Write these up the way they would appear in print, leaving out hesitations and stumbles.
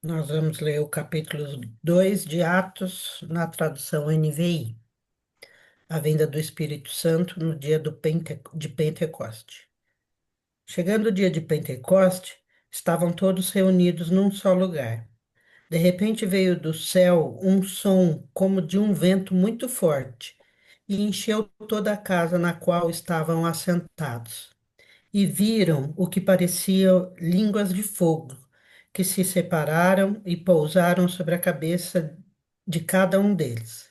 Nós vamos ler o capítulo 2 de Atos na tradução NVI, a vinda do Espírito Santo no dia de Pentecoste. Chegando o dia de Pentecoste, estavam todos reunidos num só lugar. De repente veio do céu um som como de um vento muito forte e encheu toda a casa na qual estavam assentados. E viram o que parecia línguas de fogo, que se separaram e pousaram sobre a cabeça de cada um deles.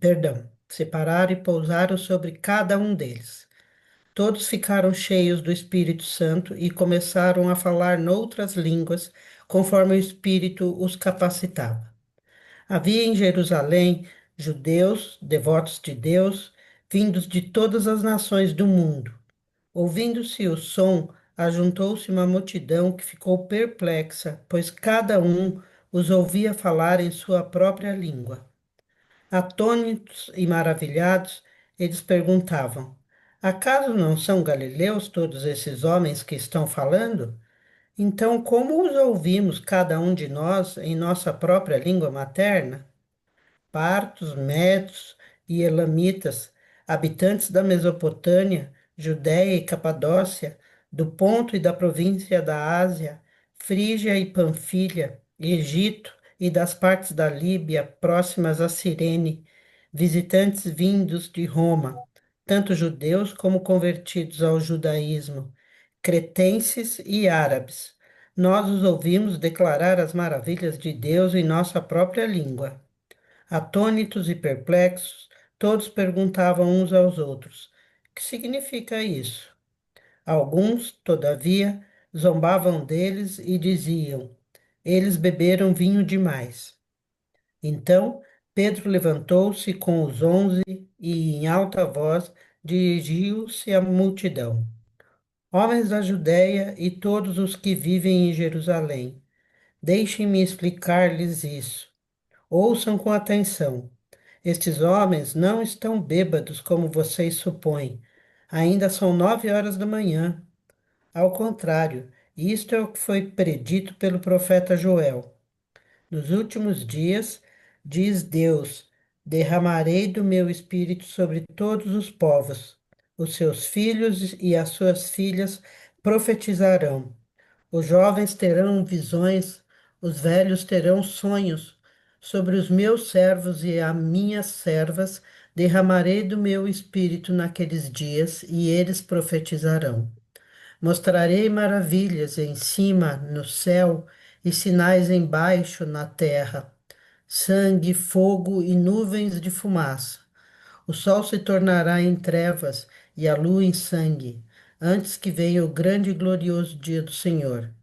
Perdão, separaram e pousaram sobre cada um deles. Todos ficaram cheios do Espírito Santo e começaram a falar noutras línguas, conforme o Espírito os capacitava. Havia em Jerusalém judeus, devotos de Deus, vindos de todas as nações do mundo. Ouvindo-se o som, ajuntou-se uma multidão que ficou perplexa, pois cada um os ouvia falar em sua própria língua. Atônitos e maravilhados, eles perguntavam: Acaso não são galileus todos esses homens que estão falando? Então, como os ouvimos cada um de nós em nossa própria língua materna? Partos, medos e elamitas, habitantes da Mesopotâmia, Judéia e Capadócia, do Ponto e da província da Ásia, Frígia e Panfilha, Egito e das partes da Líbia próximas a Cirene, visitantes vindos de Roma, tanto judeus como convertidos ao judaísmo, cretenses e árabes. Nós os ouvimos declarar as maravilhas de Deus em nossa própria língua. Atônitos e perplexos, todos perguntavam uns aos outros: Que significa isso? Alguns, todavia, zombavam deles e diziam: Eles beberam vinho demais. Então Pedro levantou-se com os 11 e, em alta voz, dirigiu-se à multidão: Homens da Judéia e todos os que vivem em Jerusalém, deixem-me explicar-lhes isso. Ouçam com atenção. Estes homens não estão bêbados como vocês supõem. Ainda são 9 horas da manhã. Ao contrário, isto é o que foi predito pelo profeta Joel. Nos últimos dias, diz Deus, derramarei do meu espírito sobre todos os povos. Os seus filhos e as suas filhas profetizarão. Os jovens terão visões, os velhos terão sonhos. Sobre os meus servos e as minhas servas derramarei do meu espírito naqueles dias, e eles profetizarão. Mostrarei maravilhas em cima, no céu, e sinais embaixo, na terra: sangue, fogo e nuvens de fumaça. O sol se tornará em trevas e a lua em sangue, antes que venha o grande e glorioso dia do Senhor.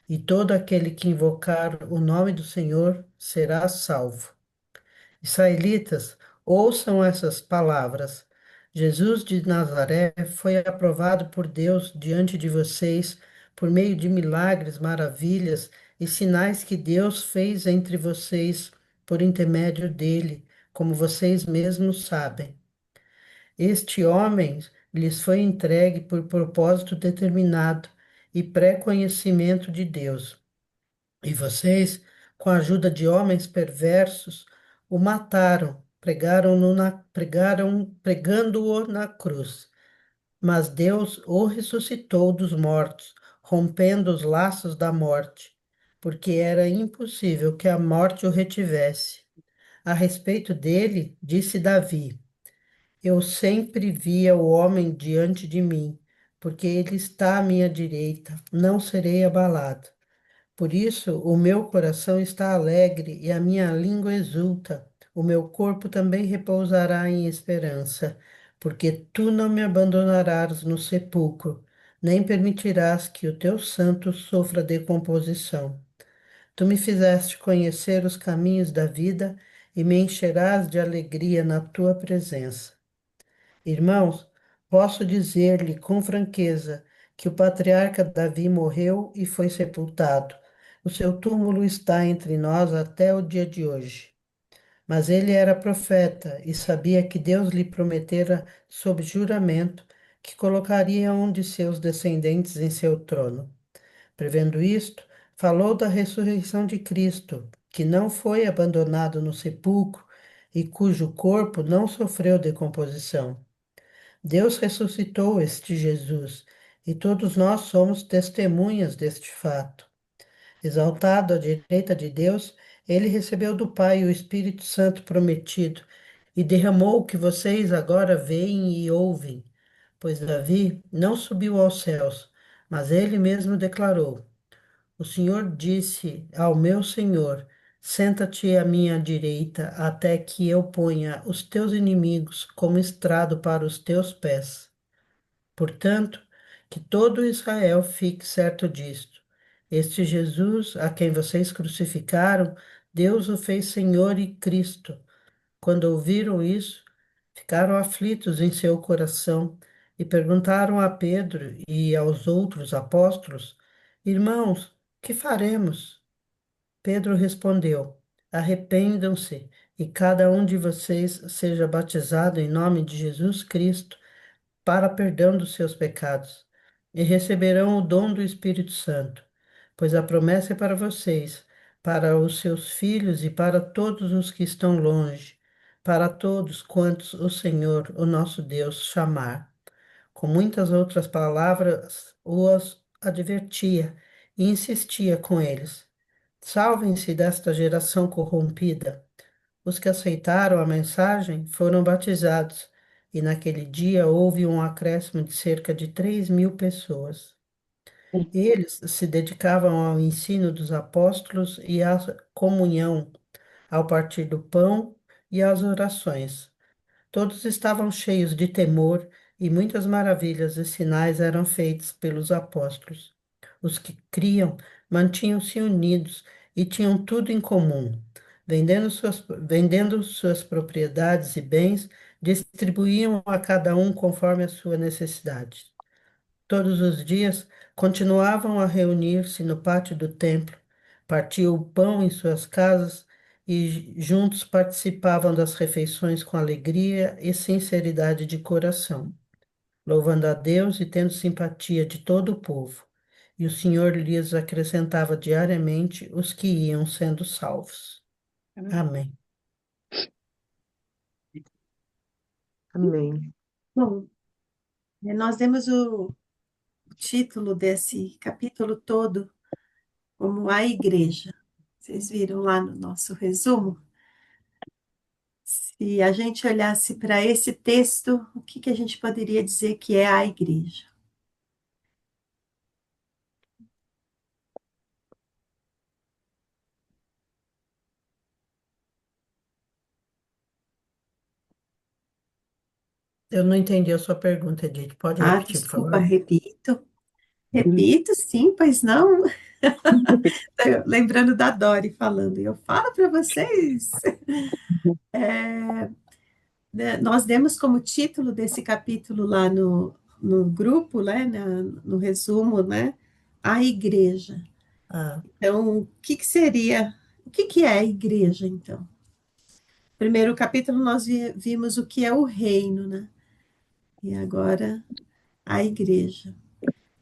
E todo aquele que invocar o nome do Senhor será salvo. Israelitas, ouçam essas palavras. Jesus de Nazaré foi aprovado por Deus diante de vocês por meio de milagres, maravilhas e sinais que Deus fez entre vocês por intermédio dele, como vocês mesmos sabem. Este homem lhes foi entregue por propósito determinado e pré-conhecimento de Deus. E vocês, com a ajuda de homens perversos, o mataram, pregando-o na cruz. Mas Deus o ressuscitou dos mortos, rompendo os laços da morte, porque era impossível que a morte o retivesse. A respeito dele, disse Davi: Eu sempre via o homem diante de mim, porque ele está à minha direita, não serei abalado. Por isso, o meu coração está alegre e a minha língua exulta. O meu corpo também repousará em esperança, porque tu não me abandonarás no sepulcro, nem permitirás que o teu santo sofra decomposição. Tu me fizeste conhecer os caminhos da vida e me encherás de alegria na tua presença. Irmãos, posso dizer-lhe com franqueza que o patriarca Davi morreu e foi sepultado. O seu túmulo está entre nós até o dia de hoje. Mas ele era profeta e sabia que Deus lhe prometera sob juramento que colocaria um de seus descendentes em seu trono. Prevendo isto, falou da ressurreição de Cristo, que não foi abandonado no sepulcro e cujo corpo não sofreu decomposição. Deus ressuscitou este Jesus, e todos nós somos testemunhas deste fato. Exaltado à direita de Deus, ele recebeu do Pai o Espírito Santo prometido e derramou o que vocês agora veem e ouvem. Pois Davi não subiu aos céus, mas ele mesmo declarou: O Senhor disse ao meu Senhor: Senta-te à minha direita, até que eu ponha os teus inimigos como estrado para os teus pés. Portanto, que todo Israel fique certo disto. Este Jesus, a quem vocês crucificaram, Deus o fez Senhor e Cristo. Quando ouviram isso, ficaram aflitos em seu coração e perguntaram a Pedro e aos outros apóstolos: Irmãos, que faremos? Pedro respondeu: Arrependam-se e cada um de vocês seja batizado em nome de Jesus Cristo para perdão dos seus pecados, e receberão o dom do Espírito Santo, pois a promessa é para vocês, para os seus filhos e para todos os que estão longe, para todos quantos o Senhor, o nosso Deus, chamar. Com muitas outras palavras, os advertia e insistia com eles: Salvem-se desta geração corrompida. Os que aceitaram a mensagem foram batizados, e naquele dia houve um acréscimo de cerca de 3.000 pessoas. Eles se dedicavam ao ensino dos apóstolos e à comunhão, ao partir do pão e às orações. Todos estavam cheios de temor e muitas maravilhas e sinais eram feitos pelos apóstolos. Os que criam mantinham-se unidos e tinham tudo em comum. Vendendo suas propriedades e bens, distribuíam a cada um conforme a sua necessidade. Todos os dias continuavam a reunir-se no pátio do templo, partiam o pão em suas casas e juntos participavam das refeições com alegria e sinceridade de coração, louvando a Deus e tendo simpatia de todo o povo. E o Senhor lhes acrescentava diariamente os que iam sendo salvos. Amém. Amém. Bom, nós demos o título desse capítulo todo como a igreja. Vocês viram lá no nosso resumo? Se a gente olhasse para esse texto, o que que a gente poderia dizer que é a igreja? Eu não entendi a sua pergunta, Edith. Pode Ah, repetir, por desculpa, favor? repito. Repito, sim, pois não. Lembrando da Dori falando, e eu falo para vocês. Né, nós demos como título desse capítulo lá no grupo, né, no resumo, né, a igreja. Ah, Então, o que que é a igreja, então? Primeiro capítulo nós vimos o que é o reino, né? E agora a igreja.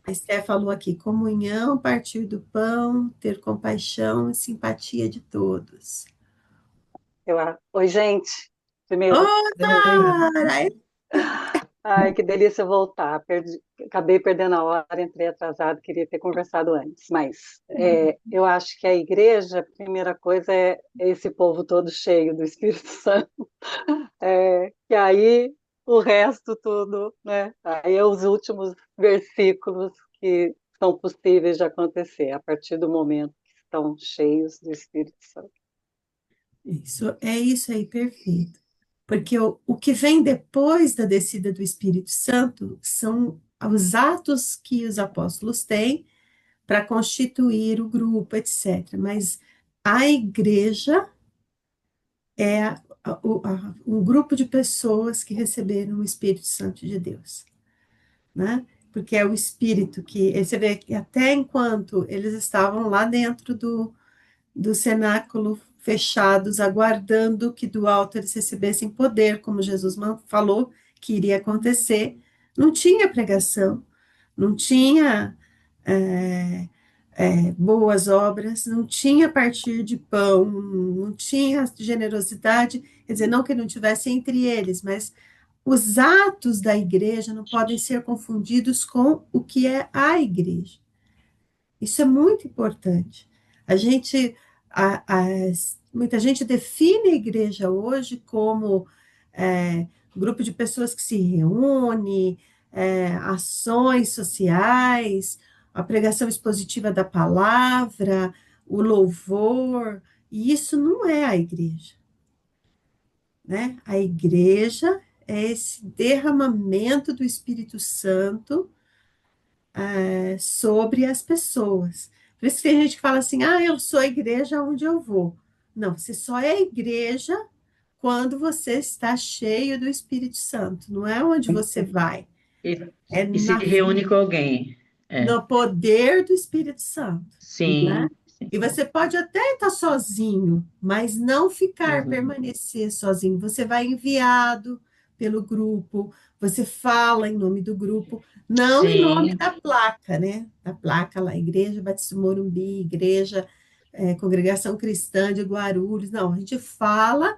A Esté falou aqui, comunhão, partir do pão, ter compaixão e simpatia de todos. Oi, gente. Primeiro, Oh, oi. Tara! ai, que delícia voltar. Acabei perdendo a hora, entrei atrasado, queria ter conversado antes. Mas eu acho que a igreja, a primeira coisa é esse povo todo cheio do Espírito Santo. Que aí o resto tudo, né? Aí é os últimos versículos que são possíveis de acontecer, a partir do momento que estão cheios do Espírito Santo. Isso aí, perfeito. Porque o que vem depois da descida do Espírito Santo são os atos que os apóstolos têm para constituir o grupo, etc. Mas a igreja é um grupo de pessoas que receberam o Espírito Santo de Deus, né? Porque é o Espírito que, você vê que até enquanto eles estavam lá dentro do cenáculo fechados, aguardando que do alto eles recebessem poder, como Jesus falou que iria acontecer, Não tinha pregação, não tinha é, boas obras, não tinha partir de pão, não tinha generosidade, quer dizer, não que não tivesse entre eles, mas os atos da igreja não podem ser confundidos com o que é a igreja. Isso é muito importante. A gente, muita gente define a igreja hoje como grupo de pessoas que se reúne, ações sociais, a pregação expositiva da palavra, o louvor, e isso não é a igreja, né? A igreja é esse derramamento do Espírito Santo sobre as pessoas. Por isso que tem gente que fala assim: ah, eu sou a igreja onde eu vou. Não, você só é igreja quando você está cheio do Espírito Santo, não é onde você vai, E, é e se reúne com alguém. É, no poder do Espírito Santo, né? sim. E você pode até estar sozinho, mas não ficar, Uhum. permanecer sozinho. Você vai enviado pelo grupo, você fala em nome do grupo, não em nome Sim, da placa, né? Da placa lá, Igreja Batista do Morumbi, Igreja, Congregação Cristã de Guarulhos. Não, a gente fala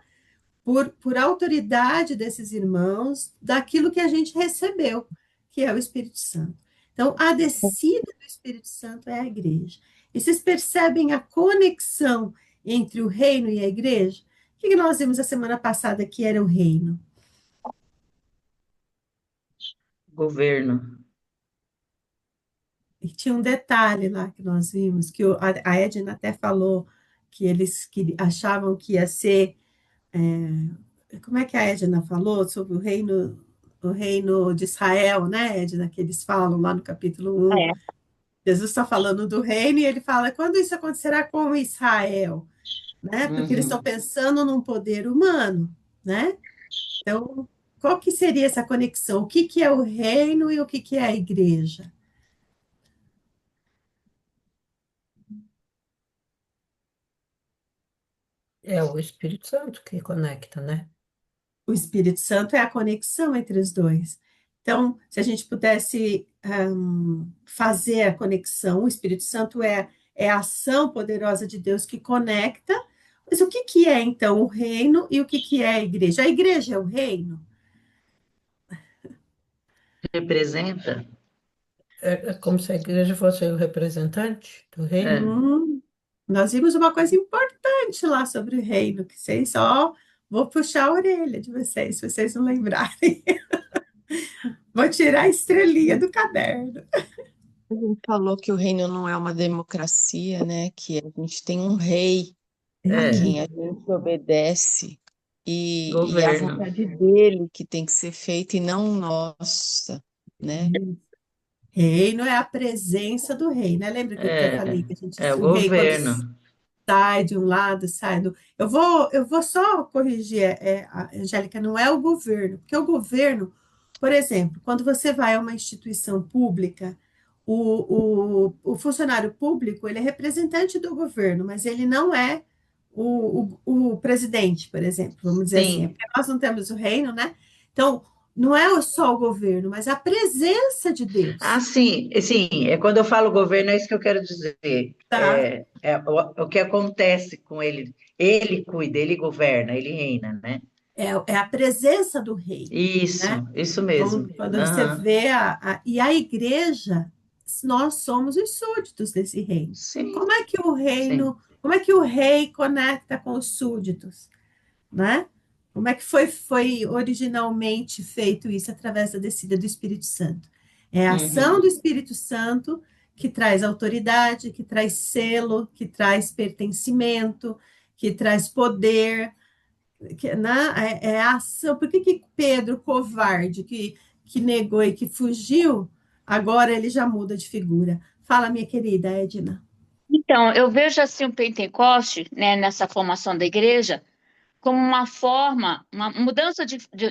por autoridade desses irmãos, daquilo que a gente recebeu, que é o Espírito Santo. Então, a descida do Espírito Santo é a igreja. E vocês percebem a conexão entre o reino e a igreja? O que nós vimos a semana passada que era o reino? governo. E tinha um detalhe lá que nós vimos, que a Edna até falou que eles achavam que ia ser. Como é que a Edna falou sobre o reino de Israel, né, Edna, que eles falam lá no capítulo 1. É. Jesus está falando do reino e ele fala, quando isso acontecerá com Israel, né? Porque eles estão Uhum. pensando num poder humano, né? Então, qual que seria essa conexão? O que que é o reino e o que que é a igreja? É o Espírito Santo que conecta, né? O Espírito Santo é a conexão entre os dois. Então, se a gente pudesse fazer a conexão, o Espírito Santo é a ação poderosa de Deus que conecta. Mas o que que é, então, o reino e o que que é a igreja? A igreja é o reino? Representa? É como se a igreja fosse o representante do reino. É. Hum, nós vimos uma coisa importante lá sobre o reino, que vocês só vou puxar a orelha de vocês, se vocês não lembrarem. Vou tirar a estrelinha do caderno. A gente falou que o reino não é uma democracia, né? Que a gente tem um rei a É, quem a gente obedece e a governo. vontade dele que tem que ser feita e não nossa, né? Reino é a presença do rei, né? Lembra que eu falei que a gente, É o o rei, quando governo. sai de um lado, sai do. Eu vou só corrigir, Angélica, não é o governo, porque o governo, por exemplo, quando você vai a uma instituição pública, o funcionário público, ele é representante do governo, mas ele não é o presidente, por exemplo, vamos dizer assim, é Sim. porque nós não temos o reino, né? Então, não é só o governo, mas a presença de Ah, Deus, sim, sim. É quando eu falo governo, é isso que eu quero dizer. tá? É o que acontece com ele. Ele cuida, ele governa, ele reina, né? É a presença do rei, né? Isso Então, mesmo. quando você Aham. vê e a igreja, nós somos os súditos desse reino. Sim, Como é que o sim. reino, como é que o rei conecta com os súditos, né? Como é que foi originalmente feito isso através da descida do Espírito Santo? É a ação do Uhum. Espírito Santo que traz autoridade, que traz selo, que traz pertencimento, que traz poder, né, a ação. Por que que Pedro, covarde, que negou e que fugiu, agora ele já muda de figura? Fala, minha querida Edna. Então, eu vejo assim o Pentecoste, né, nessa formação da igreja, como uma forma, uma mudança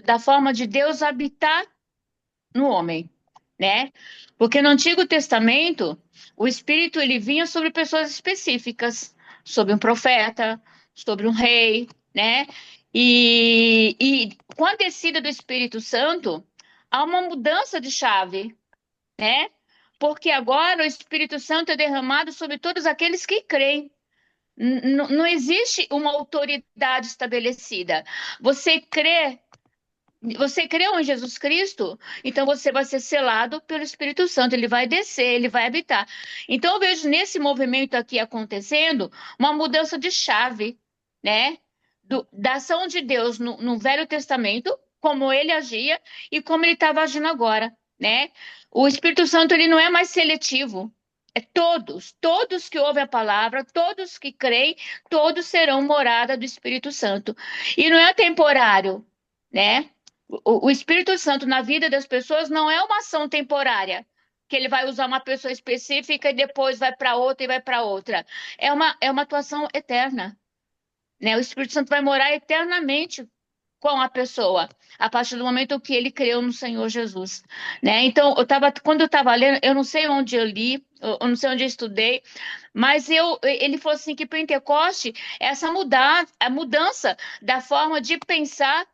da forma de Deus habitar no homem, né? Porque no Antigo Testamento, o Espírito ele vinha sobre pessoas específicas, sobre um profeta, sobre um rei, né? E com a descida do Espírito Santo, há uma mudança de chave, né? Porque agora o Espírito Santo é derramado sobre todos aqueles que creem. Não existe uma autoridade estabelecida. Você creu em Jesus Cristo, então você vai ser selado pelo Espírito Santo, ele vai descer, ele vai habitar. Então eu vejo nesse movimento aqui acontecendo uma mudança de chave, né? Da ação de Deus no Velho Testamento, como ele agia e como ele estava agindo agora, né? O Espírito Santo ele não é mais seletivo. É todos que ouvem a palavra, todos que creem, todos serão morada do Espírito Santo. E não é temporário, né? O Espírito Santo na vida das pessoas não é uma ação temporária, que ele vai usar uma pessoa específica e depois vai para outra e vai para outra. É uma atuação eterna, né? O Espírito Santo vai morar eternamente com a pessoa, a partir do momento que ele creu no Senhor Jesus, né? Então, quando eu estava lendo, eu não sei onde eu li, eu não sei onde eu estudei, mas ele falou assim que Pentecoste é a mudança da forma de pensar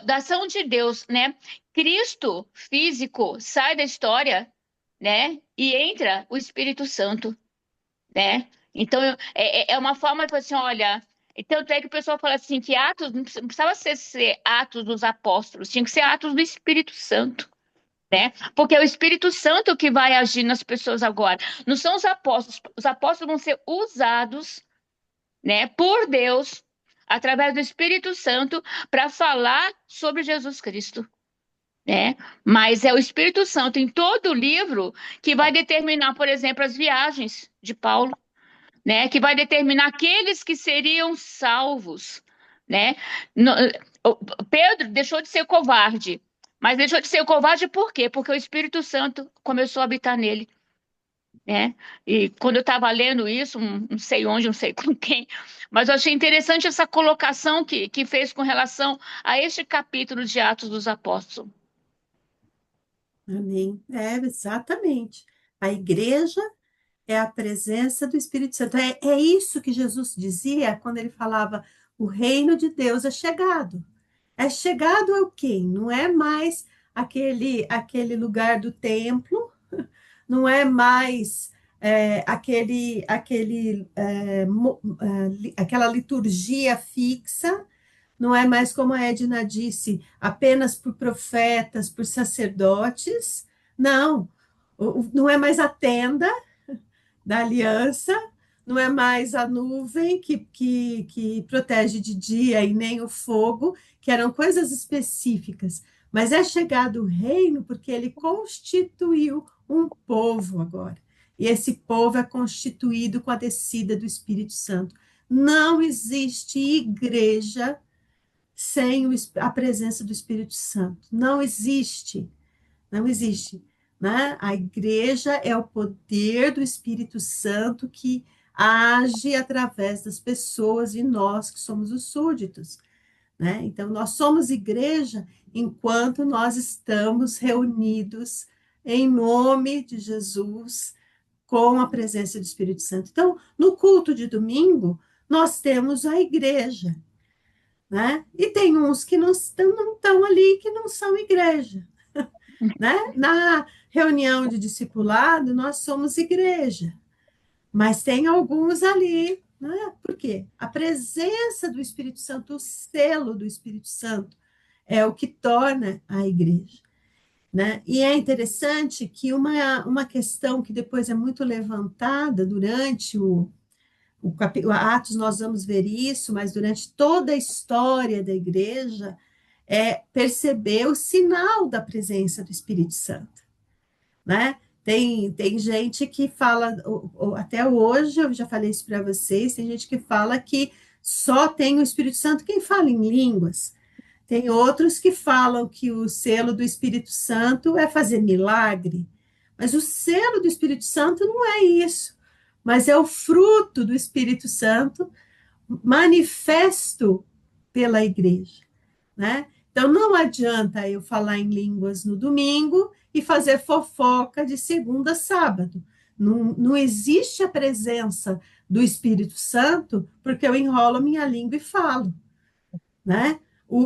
da ação de Deus, né? Cristo físico sai da história, né? E entra o Espírito Santo, né? Então é uma forma de falar assim, olha, então é que o pessoal fala assim que Atos não precisava ser Atos dos apóstolos, tinha que ser Atos do Espírito Santo, né? Porque é o Espírito Santo que vai agir nas pessoas agora. Não são os apóstolos vão ser usados, né, por Deus através do Espírito Santo para falar sobre Jesus Cristo, né? Mas é o Espírito Santo em todo o livro que vai determinar, por exemplo, as viagens de Paulo, né? Que vai determinar aqueles que seriam salvos, né? Pedro deixou de ser covarde, mas deixou de ser covarde por quê? Porque o Espírito Santo começou a habitar nele, né? E quando eu estava lendo isso, não sei onde, não sei com quem, mas eu achei interessante essa colocação que fez com relação a este capítulo de Atos dos Apóstolos. Amém. É, exatamente. A igreja é a presença do Espírito Santo. É isso que Jesus dizia quando ele falava: o reino de Deus é chegado. É chegado ao quê? Não é mais aquele lugar do templo, não é mais aquela liturgia fixa, não é mais, como a Edna disse, apenas por profetas, por sacerdotes, não, não é mais a tenda da aliança, não é mais a nuvem que protege de dia e nem o fogo, que eram coisas específicas, mas é chegado o reino porque ele constituiu um povo agora. E esse povo é constituído com a descida do Espírito Santo. Não existe igreja sem a presença do Espírito Santo. Não existe. Não existe. Né? A igreja é o poder do Espírito Santo que age através das pessoas e nós que somos os súditos. Né? Então, nós somos igreja enquanto nós estamos reunidos em nome de Jesus, com a presença do Espírito Santo. Então, no culto de domingo, nós temos a igreja, né? E tem uns que não estão ali, que não são igreja, né? Na reunião de discipulado, nós somos igreja, mas tem alguns ali, né? Por quê? A presença do Espírito Santo, o selo do Espírito Santo, é o que torna a igreja, né? E é interessante que uma questão que depois é muito levantada durante o Atos, nós vamos ver isso, mas durante toda a história da igreja, é perceber o sinal da presença do Espírito Santo, né? Tem gente que fala, até hoje, eu já falei isso para vocês, tem gente que fala que só tem o Espírito Santo quem fala em línguas. Tem outros que falam que o selo do Espírito Santo é fazer milagre, mas o selo do Espírito Santo não é isso, mas é o fruto do Espírito Santo manifesto pela igreja, né? Então, não adianta eu falar em línguas no domingo e fazer fofoca de segunda a sábado. Não existe a presença do Espírito Santo porque eu enrolo minha língua e falo, né?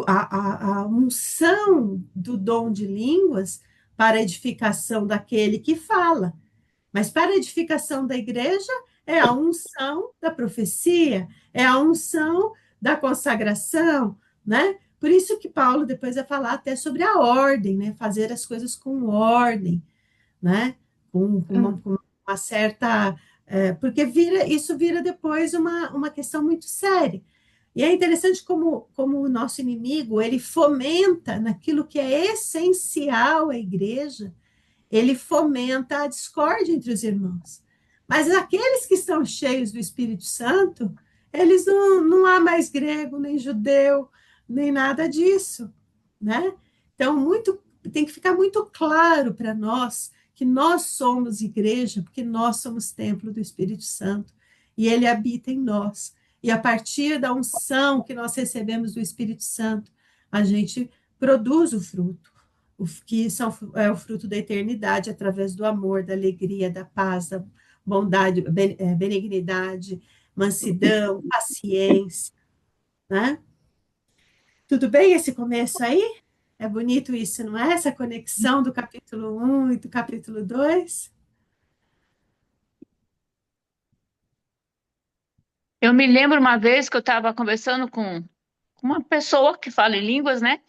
a unção do dom de línguas para a edificação daquele que fala. Mas para a edificação da igreja é a unção da profecia, é a unção da consagração, né? Por isso que Paulo depois vai falar até sobre a ordem, né? Fazer as coisas com ordem, né? Com uma certa. Porque isso vira depois uma questão muito séria. E é interessante como o nosso inimigo, ele fomenta naquilo que é essencial à igreja, ele fomenta a discórdia entre os irmãos. Mas aqueles que estão cheios do Espírito Santo, eles não há mais grego, nem judeu, nem nada disso, né? Então, tem que ficar muito claro para nós que nós somos igreja, porque nós somos templo do Espírito Santo, e ele habita em nós. E a partir da unção que nós recebemos do Espírito Santo, a gente produz o fruto é o fruto da eternidade, através do amor, da alegria, da paz, da bondade, benignidade, mansidão, paciência, né? Tudo bem esse começo aí? É bonito isso, não é? Essa conexão do capítulo 1 e do capítulo 2. Eu me lembro uma vez que eu estava conversando com uma pessoa que fala em línguas, né?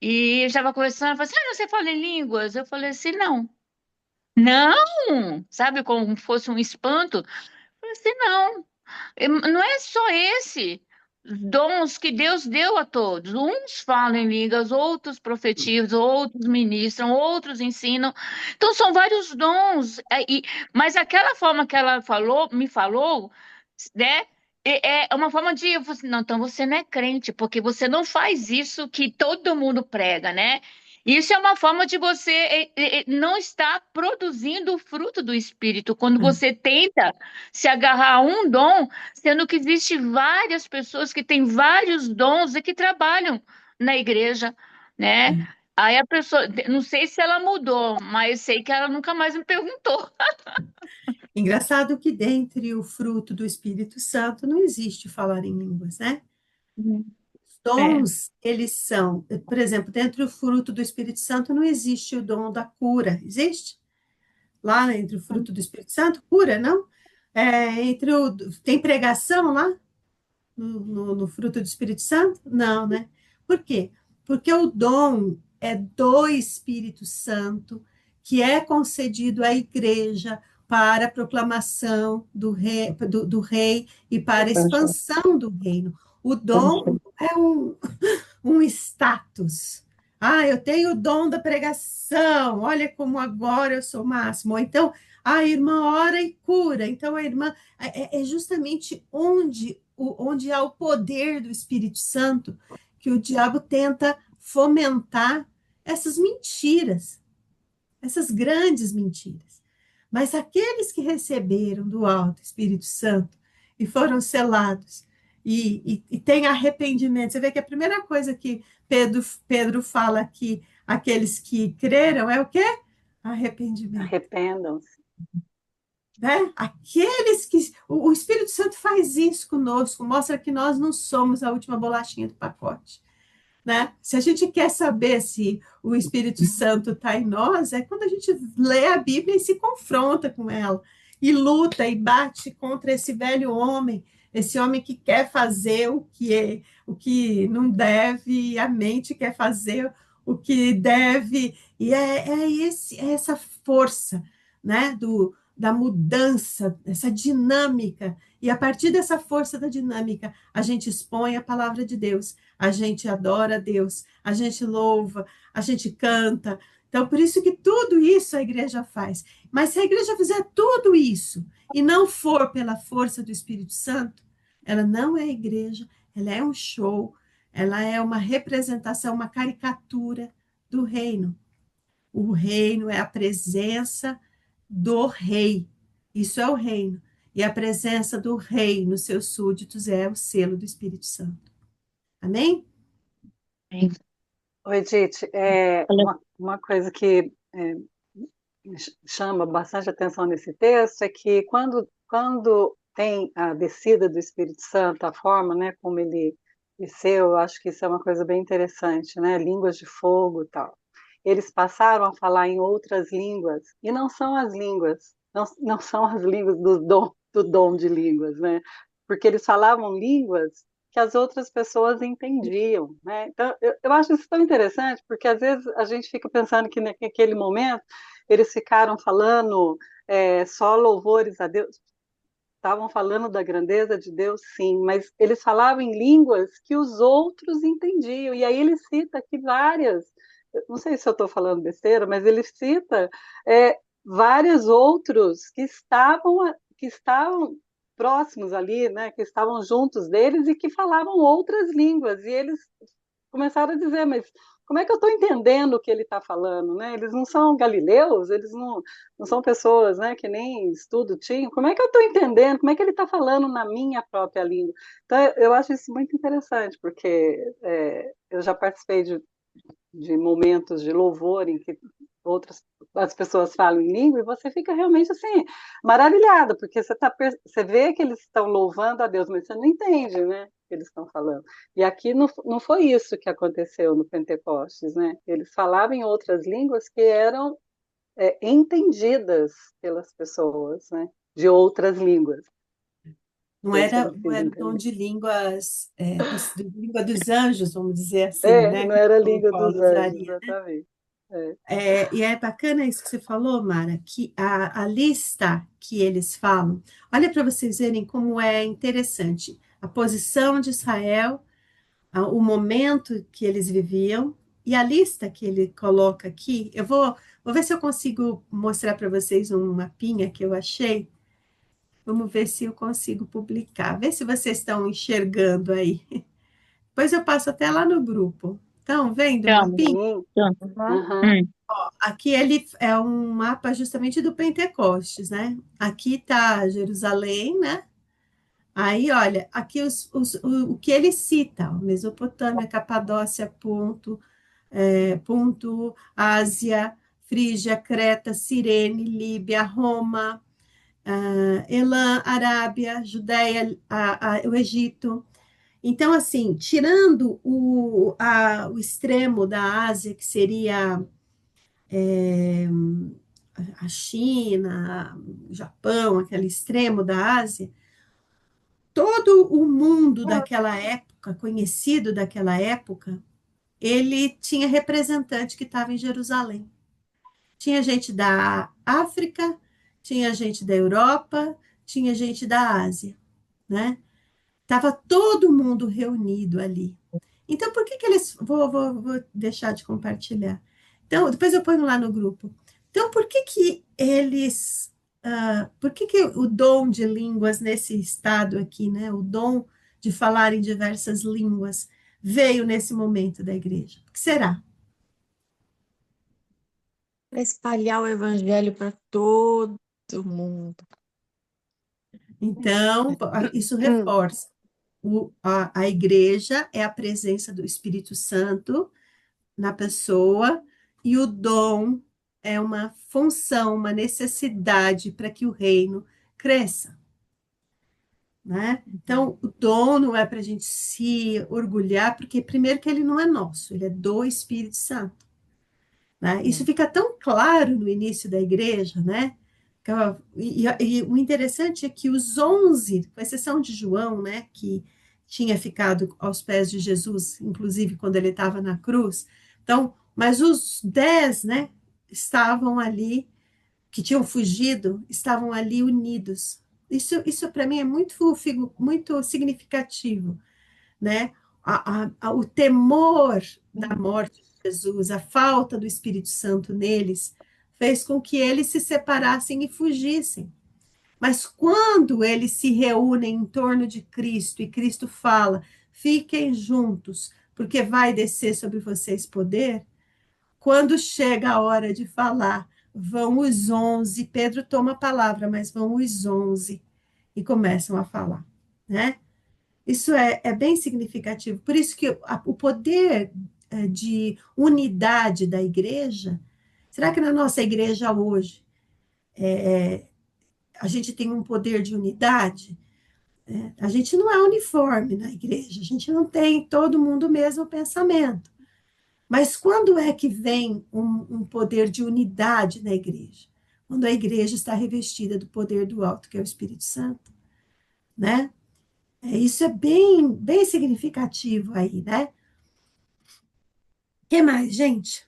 E eu estava conversando, ela falou assim, você fala em línguas? Eu falei assim, não. Não! Sabe, como fosse um espanto. Eu falei assim, não. Não é só esse. Dons que Deus deu a todos. Uns falam em línguas, outros profetizam, outros ministram, outros ensinam. Então, são vários dons. Mas aquela forma que ela falou, me falou, né? É uma forma de, eu falei assim, não, então você não é crente, porque você não faz isso que todo mundo prega, né? Isso é uma forma de você não estar produzindo o fruto do Espírito. Quando você tenta se agarrar a um dom, sendo que existe várias pessoas que têm vários dons e que trabalham na igreja, né? Aí a pessoa, não sei se ela mudou, mas sei que ela nunca mais me perguntou. Engraçado que dentre o fruto do Espírito Santo não existe falar em línguas, né? Os É. dons, eles são, por exemplo, dentro do fruto do Espírito Santo não existe o dom da cura, existe? Lá entre o fruto do Espírito Santo, cura, não? Tem pregação lá no fruto do Espírito Santo? Não, né? Por quê? Porque o dom é do Espírito Santo que é concedido à igreja para a proclamação do rei e para a expansão do reino. O dom é um status. Ah, eu tenho o dom da pregação, olha como agora eu sou o máximo. Ou então, a irmã ora e cura. Então, a irmã é justamente onde há o poder do Espírito Santo que o diabo tenta fomentar essas mentiras, essas grandes mentiras. Mas aqueles que receberam do alto Espírito Santo e foram selados e têm arrependimento, você vê que a primeira coisa que Pedro fala aqui, aqueles que creram, é o quê? Arrependimento. Arrependam-se. Né? Aqueles que. O Espírito Santo faz isso conosco, mostra que nós não somos a última bolachinha do pacote. Né? Se a gente quer saber se o Espírito Santo está em nós, é quando a gente lê a Bíblia e se confronta com ela, e luta e bate contra esse velho homem, esse homem que quer fazer o que não deve, e a mente quer fazer o que deve, e é essa força, né, da mudança, essa dinâmica, e a partir dessa força da dinâmica, a gente expõe a palavra de Deus, a gente adora a Deus, a gente louva, a gente canta. Então, por isso que tudo isso a igreja faz. Mas se a igreja fizer tudo isso e não for pela força do Espírito Santo, ela não é igreja, ela é um show, ela é uma representação, uma caricatura do reino. O reino é a presença do rei. Isso é o reino. E a presença do rei nos seus súditos é o selo do Espírito Santo. Amém? Oi, Edith, uma coisa que chama bastante atenção nesse texto é que quando tem a descida do Espírito Santo, a forma, né, como ele eu acho que isso é uma coisa bem interessante, né? Línguas de fogo e tal. Eles passaram a falar em outras línguas, e não são as línguas, não são as línguas do dom de línguas, né? Porque eles falavam línguas que as outras pessoas entendiam, né? Então, eu acho isso tão interessante, porque às vezes a gente fica pensando que naquele momento eles ficaram falando só louvores a Deus. Estavam falando da grandeza de Deus, sim, mas eles falavam em línguas que os outros entendiam. E aí ele cita aqui várias, não sei se eu estou falando besteira, mas ele cita vários outros que estavam próximos ali, né, que estavam juntos deles e que falavam outras línguas. E eles começaram a dizer, mas como é que eu estou entendendo o que ele está falando, né? Eles não são galileus, eles não são pessoas, né, que nem estudo tinham. Como é que eu estou entendendo? Como é que ele está falando na minha própria língua? Então, eu acho isso muito interessante, porque eu já participei de momentos de louvor em que as pessoas falam em língua e você fica realmente assim maravilhada, porque você vê que eles estão louvando a Deus, mas você não entende, né, o que eles estão falando. E aqui não foi isso que aconteceu no Pentecostes, né? Eles falavam em outras línguas que eram entendidas pelas pessoas, né, de outras línguas. Não Foi isso que era, eles não quis era o dom entender. de línguas, língua dos anjos, vamos dizer assim, né? Não era a Como língua dos Paulo anjos, usaria. exatamente. É. E é bacana isso que você falou, Mara, que a lista que eles falam, olha para vocês verem como é interessante a posição de Israel, o momento que eles viviam, e a lista que ele coloca aqui. Vou ver se eu consigo mostrar para vocês um mapinha que eu achei. Vamos ver se eu consigo publicar. Vê se vocês estão enxergando aí. Depois eu passo até lá no grupo. Estão vendo o Então, mapinha? Sim. então, Aham. Aqui ele é um mapa justamente do Pentecostes, né? Aqui está Jerusalém, né? Aí, olha, aqui o que ele cita, ó, Mesopotâmia, Capadócia, Ponto, Ásia, Frígia, Creta, Cirene, Líbia, Roma, Elã, Arábia, Judéia, o Egito. Então, assim, tirando o extremo da Ásia, que seria a China, o Japão, aquele extremo da Ásia, todo o mundo daquela época, conhecido daquela época, ele tinha representante que estava em Jerusalém. Tinha gente da África, tinha gente da Europa, tinha gente da Ásia, né? Tava todo mundo reunido ali. Então, por que que eles. Vou deixar de compartilhar. Então, depois eu ponho lá no grupo. Então, por que que eles. Por que que o dom de línguas nesse estado aqui, né? O dom de falar em diversas línguas veio nesse momento da igreja? O que será? Para espalhar o evangelho para todo mundo. Então, isso reforça. A igreja é a presença do Espírito Santo na pessoa, e o dom é uma função, uma necessidade para que o reino cresça, né? Então, o dom não é para a gente se orgulhar, porque primeiro que ele não é nosso, ele é do Espírito Santo, né? Isso fica tão claro no início da igreja, né? E o interessante é que os 11, com exceção de João, né, que tinha ficado aos pés de Jesus, inclusive quando ele estava na cruz, então, mas os 10, né, estavam ali, que tinham fugido, estavam ali unidos. Isso para mim é muito significativo, né? O temor da morte de Jesus, a falta do Espírito Santo neles, fez com que eles se separassem e fugissem. Mas quando eles se reúnem em torno de Cristo e Cristo fala, fiquem juntos, porque vai descer sobre vocês poder, quando chega a hora de falar, vão os 11, Pedro toma a palavra, mas vão os 11 e começam a falar, né? Isso é bem significativo. Por isso que o poder de unidade da igreja, será que na nossa igreja hoje a gente tem um poder de unidade? A gente não é uniforme na igreja, a gente não tem todo mundo o mesmo pensamento. Mas quando é que vem um poder de unidade na igreja? Quando a igreja está revestida do poder do alto, que é o Espírito Santo, né? Isso é bem, bem significativo aí, né? O que mais, gente?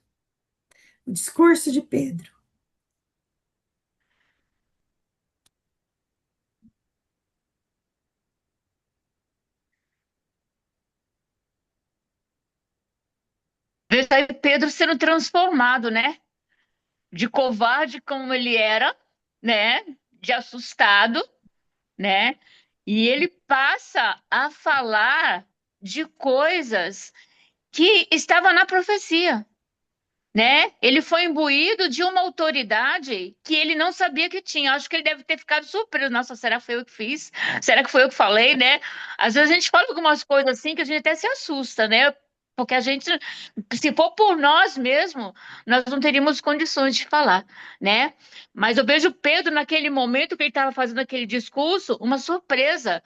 O discurso de Pedro. Veja aí Pedro sendo transformado, né? De covarde como ele era, né? De assustado, né? E ele passa a falar de coisas que estavam na profecia, né? Ele foi imbuído de uma autoridade que ele não sabia que tinha. Acho que ele deve ter ficado surpreso. Nossa, será que foi eu que fiz? Será que foi eu que falei, né? Às vezes a gente fala algumas coisas assim que a gente até se assusta, né? Porque a gente, se for por nós mesmos, nós não teríamos condições de falar, né? Mas eu vejo Pedro naquele momento que ele estava fazendo aquele discurso, uma surpresa.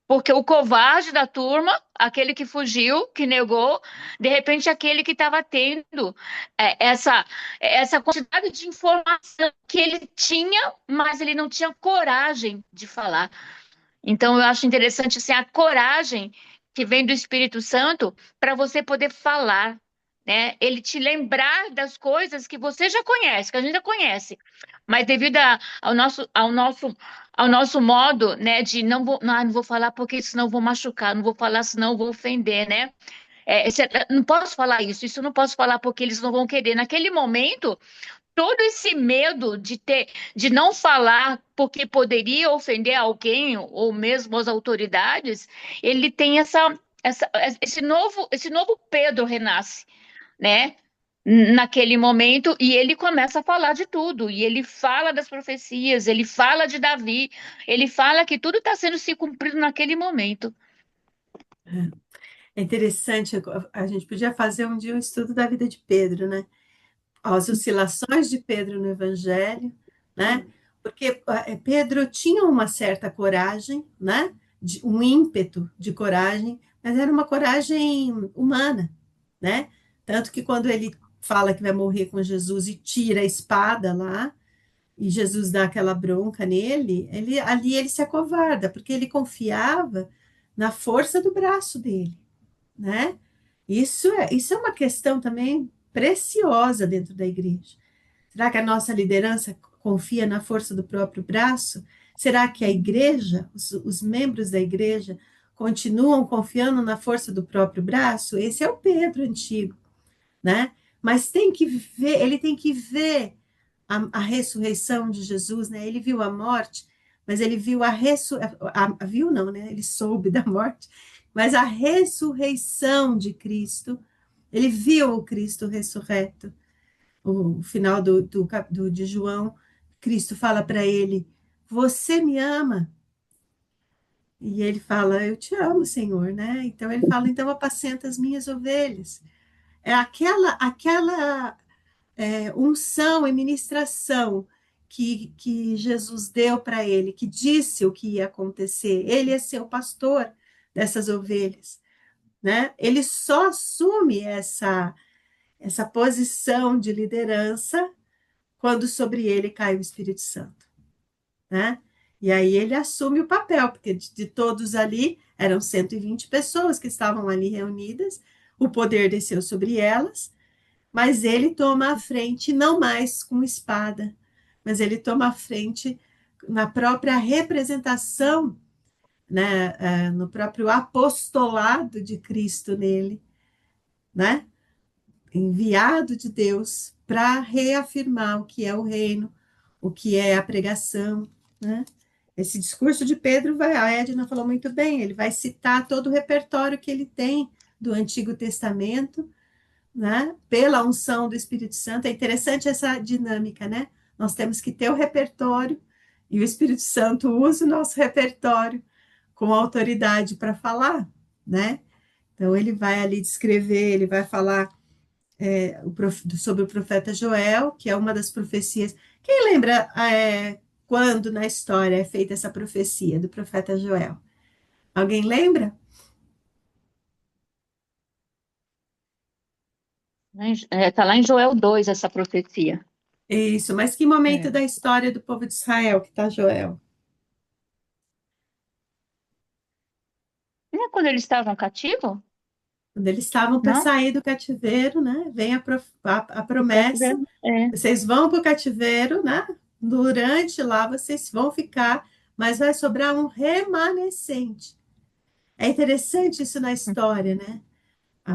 Porque o covarde da turma, aquele que fugiu, que negou, de repente aquele que estava tendo essa quantidade de informação que ele tinha, mas ele não tinha coragem de falar. Então, eu acho interessante assim, a coragem que vem do Espírito Santo para você poder falar, né? Ele te lembrar das coisas que você já conhece, que a gente já conhece, mas devido ao nosso modo, né, de não vou falar porque senão eu vou machucar, não vou falar senão eu vou ofender, né? Não posso falar isso eu não posso falar porque eles não vão querer. Naquele momento, todo esse medo de não falar porque poderia ofender alguém ou mesmo as autoridades, ele tem esse novo Pedro renasce, né? Naquele momento, e ele começa a falar de tudo, e ele fala das profecias, ele fala de Davi, ele fala que tudo está sendo se cumprido naquele momento. É interessante, a gente podia fazer um dia um estudo da vida de Pedro, né? As oscilações de Pedro no Evangelho, né? Porque Pedro tinha uma certa coragem, né? Um ímpeto de coragem, mas era uma coragem humana, né? Tanto que quando ele fala que vai morrer com Jesus e tira a espada lá, e Jesus dá aquela bronca nele, ali ele se acovarda, porque ele confiava na força do braço dele, né? Isso é uma questão também preciosa dentro da igreja. Será que a nossa liderança confia na força do próprio braço? Será que a igreja, os membros da igreja, continuam confiando na força do próprio braço? Esse é o Pedro antigo, né? Mas ele tem que ver a ressurreição de Jesus, né? Ele viu a morte, mas ele viu viu não, né? Ele soube da morte, mas a ressurreição de Cristo, ele viu o Cristo ressurreto. O final de João, Cristo fala para ele: Você me ama? E ele fala: Eu te amo, Senhor, né? Então ele fala: Então apacenta as minhas ovelhas. É aquela unção e ministração que Jesus deu para ele, que disse o que ia acontecer. Ele é seu pastor dessas ovelhas, né? Ele só assume essa posição de liderança quando sobre ele cai o Espírito Santo, né? E aí ele assume o papel, porque de todos ali, eram 120 pessoas que estavam ali reunidas, o poder desceu sobre elas, mas ele toma a frente, não mais com espada, mas ele toma a frente na própria representação, né, no próprio apostolado de Cristo nele, né? Enviado de Deus para reafirmar o que é o reino, o que é a pregação, né? Esse discurso de Pedro, a Edna falou muito bem, ele vai citar todo o repertório que ele tem do Antigo Testamento, né? Pela unção do Espírito Santo. É interessante essa dinâmica, né? Nós temos que ter o repertório e o Espírito Santo usa o nosso repertório com autoridade para falar, né? Então ele vai ali descrever, ele vai falar sobre o profeta Joel, que é uma das profecias. Quem lembra quando na história é feita essa profecia do profeta Joel? Alguém lembra? Está lá em Joel 2 essa profecia. Isso, mas que momento É. da história do povo de Israel que está Joel? Não é quando eles estavam cativos? Quando eles estavam para Não? sair do cativeiro, né? Vem a promessa, Cativeiro? É. vocês vão para o cativeiro, né? Durante lá vocês vão ficar, mas vai sobrar um remanescente. É interessante isso na história, né?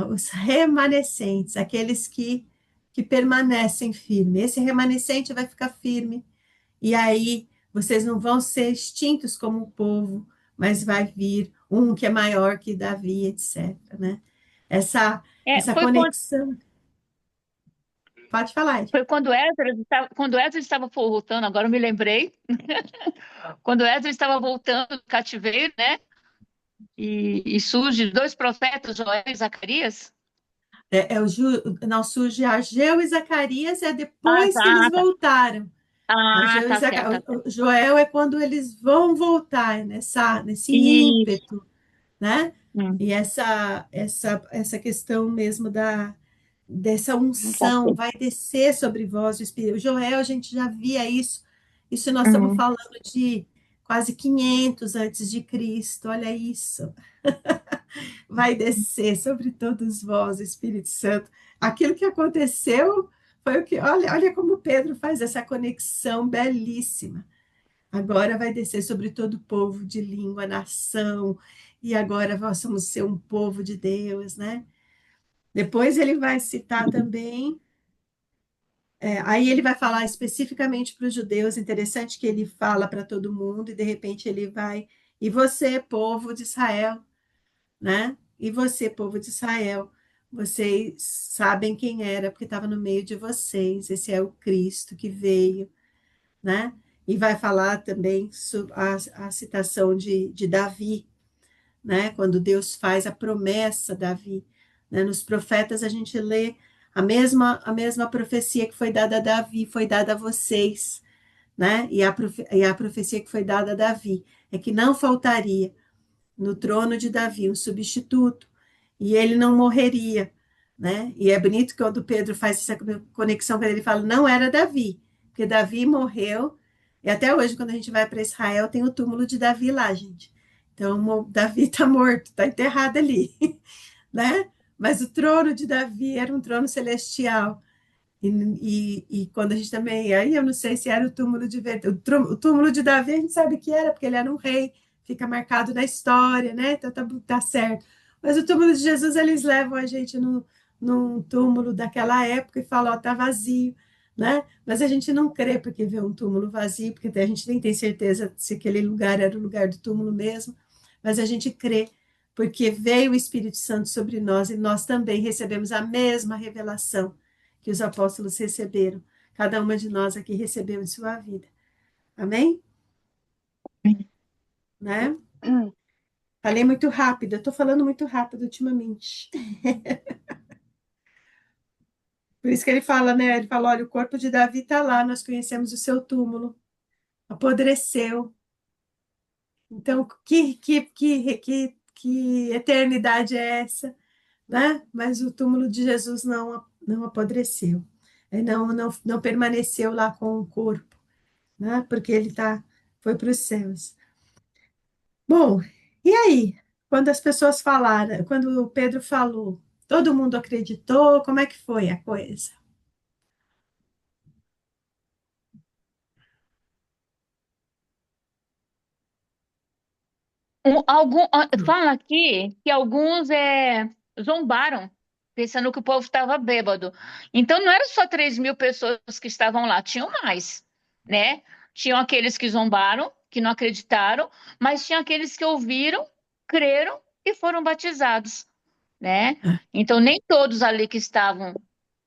Os remanescentes, aqueles que permanecem firmes. Esse remanescente vai ficar firme, e aí vocês não vão ser extintos como o povo, mas vai vir um que é maior que Davi, etc, né? Essa, É, essa conexão. Pode falar, Ed. foi quando Esdras estava voltando, agora eu me lembrei, quando Esdras estava voltando do cativeiro, né? E surge dois profetas, Joel e Zacarias. Não, surge Ageu e Zacarias, é Ah, depois que eles tá, tá. voltaram. Ah, Ageu e tá certo, Zacarias. tá certo. Joel é quando eles vão voltar, nesse Isso. ímpeto, né? Hum, E essa questão mesmo dessa tá unção certo. vai descer sobre vós o Espírito. Joel, a gente já via isso. Isso nós estamos Uhum. falando de quase 500 antes de Cristo. Olha isso. Vai descer sobre todos vós o Espírito Santo. Aquilo que aconteceu foi o que, olha como Pedro faz essa conexão belíssima. Agora vai descer sobre todo o povo de língua, nação, e agora nós vamos ser um povo de Deus, né? Depois ele vai citar também, aí ele vai falar especificamente para os judeus, interessante que ele fala para todo mundo, e de repente ele vai, e você, povo de Israel, né? E você, povo de Israel, vocês sabem quem era, porque estava no meio de vocês, esse é o Cristo que veio, né? E vai falar também sobre a citação de Davi, né? Quando Deus faz a promessa a Davi, né? Nos profetas a gente lê a mesma profecia que foi dada a Davi, foi dada a vocês, né? E a profecia que foi dada a Davi é que não faltaria no trono de Davi um substituto e ele não morreria, né? E é bonito que quando Pedro faz essa conexão quando ele fala não era Davi, porque Davi morreu e até hoje quando a gente vai para Israel tem o túmulo de Davi lá, gente. Então Davi está morto, está enterrado ali, né? Mas o trono de Davi era um trono celestial. E quando a gente também, aí eu não sei se era o túmulo de verdade, o túmulo de Davi a gente sabe que era, porque ele era um rei, fica marcado na história, né? Então tá certo. Mas o túmulo de Jesus, eles levam a gente num túmulo daquela época e falam, ó, tá vazio, né? Mas a gente não crê porque vê um túmulo vazio, porque a gente nem tem certeza se aquele lugar era o lugar do túmulo mesmo, mas a gente crê porque veio o Espírito Santo sobre nós e nós também recebemos a mesma revelação que os apóstolos receberam. Cada uma de nós aqui recebeu em sua vida. Amém? Né? Falei muito rápido, eu estou falando muito rápido ultimamente. Por isso que ele fala, né? Ele fala: olha, o corpo de Davi está lá, nós conhecemos o seu túmulo, apodreceu. Então, que eternidade é essa, né? Mas o túmulo de Jesus não apodreceu, não permaneceu lá com o corpo, né? Porque foi para os céus. Bom, e aí? Quando as pessoas falaram, quando o Pedro falou, todo mundo acreditou? Como é que foi a coisa? Fala aqui que alguns zombaram, pensando que o povo estava bêbado. Então não eram só 3.000 pessoas que estavam lá, tinham mais, né? Tinham aqueles que zombaram, que não acreditaram, mas tinha aqueles que ouviram, creram e foram batizados, né? Então nem todos ali que estavam,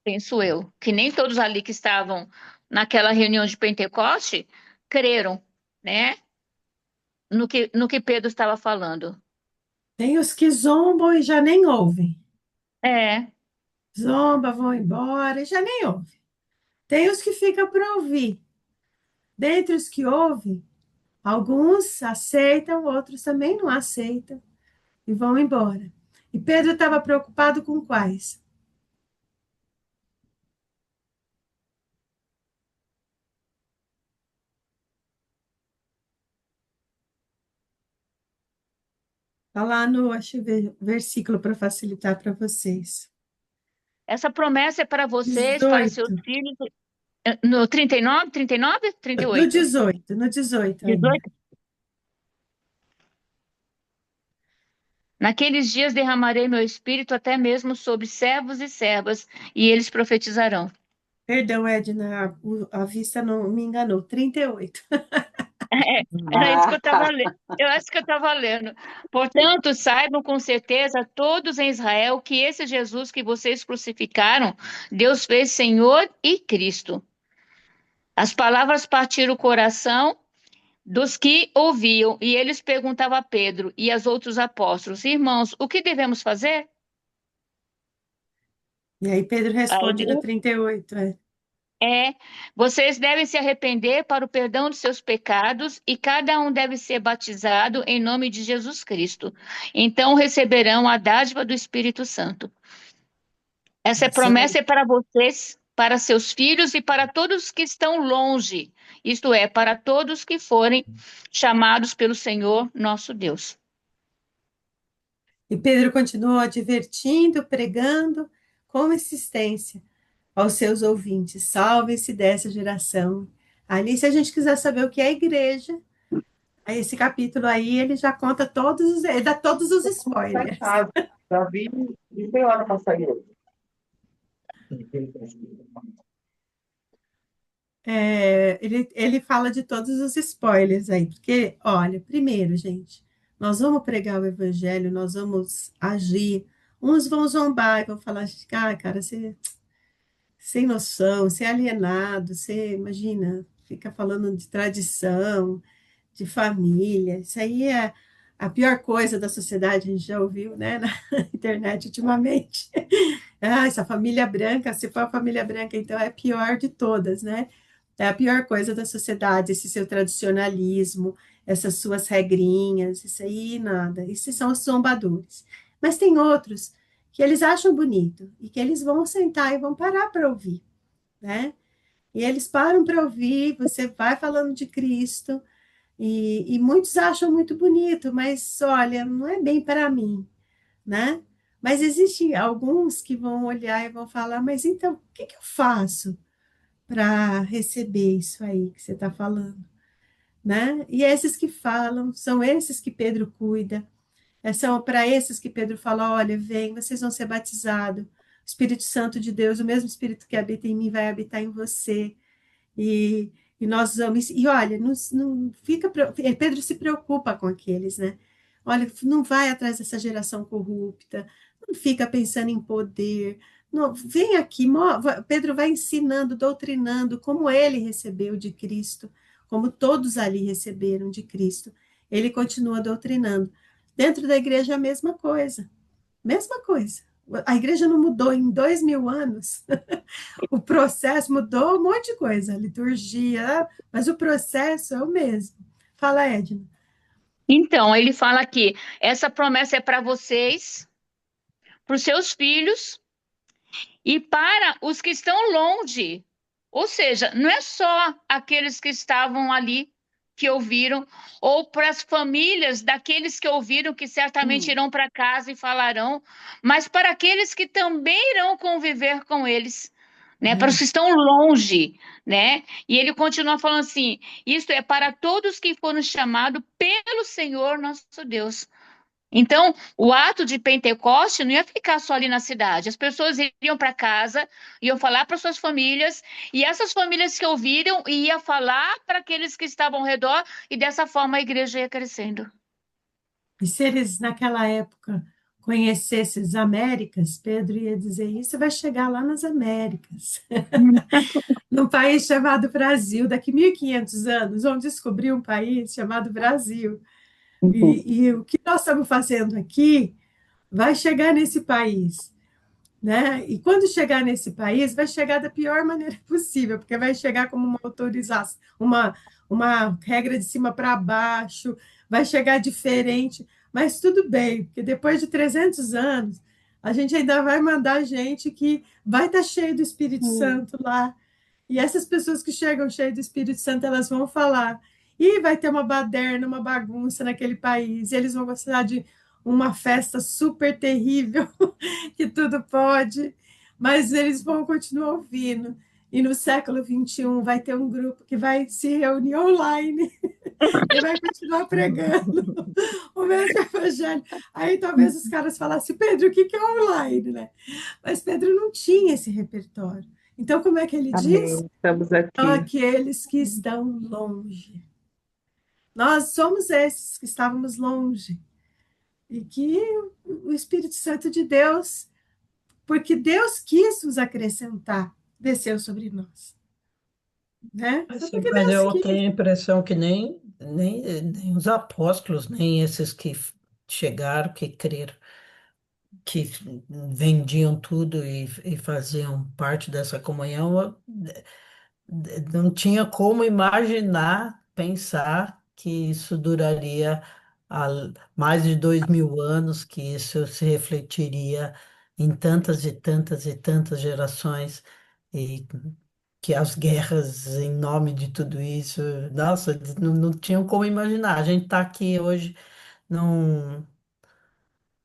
penso eu, que nem todos ali que estavam naquela reunião de Pentecoste creram, né? No que Pedro estava falando. Tem os que zombam e já nem ouvem. É, Zomba, vão embora e já nem ouvem. Tem os que ficam para ouvir. Dentre os que ouvem, Alguns aceitam, outros também não aceitam e vão embora. E Pedro estava preocupado com quais? Está lá no, deixa eu ver, o versículo para facilitar para vocês. Essa promessa é para vocês, para seus 18. filhos. No 39, 39, No 38? 18, no 18 ainda. 18? Naqueles dias derramarei meu espírito até mesmo sobre servos e servas, e eles profetizarão. Perdão, Edna, a vista não me enganou. 38. Era isso que eu estava Ah, lendo. Eu acho que eu estava lendo. Portanto, saibam com certeza todos em Israel que esse Jesus que vocês crucificaram, Deus fez Senhor e Cristo. As palavras partiram o coração dos que ouviam, e eles perguntavam a Pedro e aos outros apóstolos: Irmãos, o que devemos fazer? E aí Pedro Aí responde no 38, é, vocês devem se arrepender para o perdão de seus pecados e cada um deve ser batizado em nome de Jesus Cristo. Então receberão a dádiva do Espírito Santo. Essa Isso aí. promessa é para vocês, para seus filhos e para todos que estão longe, isto é, para todos que forem chamados pelo Senhor nosso Deus. E Pedro continuou advertindo, pregando com insistência aos seus ouvintes: salvem-se dessa geração. Ali, se a gente quiser saber o que é a igreja, esse capítulo aí, ele já conta ele dá todos os spoilers. Davi, e tem hora para sair hoje. Ele fala de todos os spoilers aí, porque, olha, primeiro, gente, nós vamos pregar o evangelho, nós vamos agir, uns vão zombar e vão falar, ah, cara, você sem noção, você é alienado, você, imagina, fica falando de tradição, de família, isso aí é a pior coisa da sociedade, a gente já ouviu, né, na internet ultimamente. Ah, essa família branca, se for a família branca, então é a pior de todas, né? É a pior coisa da sociedade, esse seu tradicionalismo, essas suas regrinhas, isso aí nada. Esses são os zombadores. Mas tem outros que eles acham bonito e que eles vão sentar e vão parar para ouvir, né? E eles param para ouvir, você vai falando de Cristo, e muitos acham muito bonito, mas olha, não é bem para mim, né? Mas existem alguns que vão olhar e vão falar, mas então, o que que eu faço para receber isso aí que você está falando, né? E esses que falam, são esses que Pedro cuida, são para esses que Pedro fala, olha, vem, vocês vão ser batizados, o Espírito Santo de Deus, o mesmo Espírito que habita em mim vai habitar em você, e, e nós vamos, e olha, não fica, Pedro se preocupa com aqueles, né? Olha, não vai atrás dessa geração corrupta, não fica pensando em poder, não, vem aqui, Pedro vai ensinando, doutrinando como ele recebeu de Cristo, como todos ali receberam de Cristo. Ele continua doutrinando. Dentro da igreja a mesma coisa, mesma coisa. A igreja não mudou em 2000 anos, o processo mudou um monte de coisa, a liturgia, mas o processo é o mesmo. Fala, Edna. Então, ele fala que essa promessa é para vocês, para os seus filhos e para os que estão longe. Ou seja, não é só aqueles que estavam ali que ouviram, ou para as famílias daqueles que ouviram, que certamente irão para casa e falarão, mas para aqueles que também irão conviver com eles, né? Para os que estão longe, né? E ele continua falando assim: isto é para todos que foram chamados pelo Senhor nosso Deus. Então, o ato de Pentecoste não ia ficar só ali na cidade. As pessoas iriam para casa, iam falar para suas famílias, e essas famílias que ouviram iam falar para aqueles que estavam ao redor, e dessa forma a igreja ia crescendo. E se eles, naquela época, conhecessem as Américas, Pedro ia dizer isso, vai chegar lá nas Américas, num país chamado Brasil. Daqui 1500 anos, vão descobrir um país chamado Brasil. E o que nós estamos fazendo aqui vai chegar nesse país, né? E quando chegar nesse país, vai chegar da pior maneira possível, porque vai chegar como uma autorização, uma regra de cima para baixo, vai chegar diferente, mas tudo bem, porque depois de 300 anos, a gente ainda vai mandar gente que vai estar cheio do Espírito Santo lá. E essas pessoas que chegam cheias do Espírito Santo, elas vão falar. E vai ter uma baderna, uma bagunça naquele país. E eles vão gostar de uma festa super terrível, que tudo pode, mas eles vão continuar ouvindo. E no século XXI vai ter um grupo que vai se reunir online e vai continuar pregando o mesmo evangelho. Aí talvez os caras falassem, Pedro, o que é online, né? Mas Pedro não tinha esse repertório. Então, como é que ele diz? Amém. Estamos São aqui. aqueles que estão longe. Nós somos esses que estávamos longe. E que o Espírito Santo de Deus, porque Deus quis nos acrescentar, desceu sobre nós. Né? Foi Assim, porque mas Deus eu quis. tenho a impressão que nem os apóstolos, nem esses que chegaram, que creram, que vendiam tudo e faziam parte dessa comunhão, não tinha como imaginar, pensar que isso duraria a- mais de 2000 anos, que isso se refletiria em tantas e tantas e tantas gerações, e que as guerras em nome de tudo isso, nossa, não tinham como imaginar. A gente está aqui hoje num,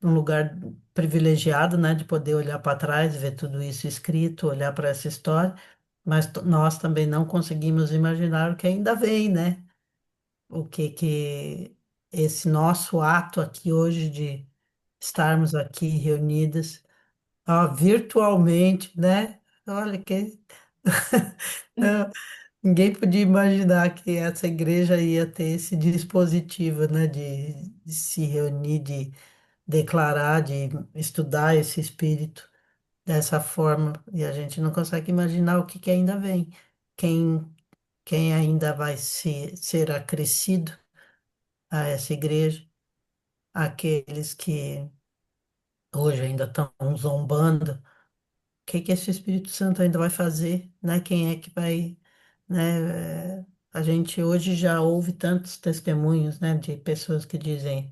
num lugar privilegiado, né, de poder olhar para trás, ver tudo isso escrito, olhar para essa história, mas nós também não conseguimos imaginar o que ainda vem, né? O que esse nosso ato aqui hoje de estarmos aqui reunidas, ó, virtualmente, né? Olha que não, ninguém podia imaginar que essa igreja ia ter esse dispositivo, né, de se reunir, de declarar, de estudar esse espírito dessa forma, e a gente não consegue imaginar o que ainda vem, quem, quem ainda vai ser acrescido a essa igreja, aqueles que hoje ainda estão zombando, o que esse Espírito Santo ainda vai fazer, né? Quem é que vai, né? A gente hoje já ouve tantos testemunhos, né, de pessoas que dizem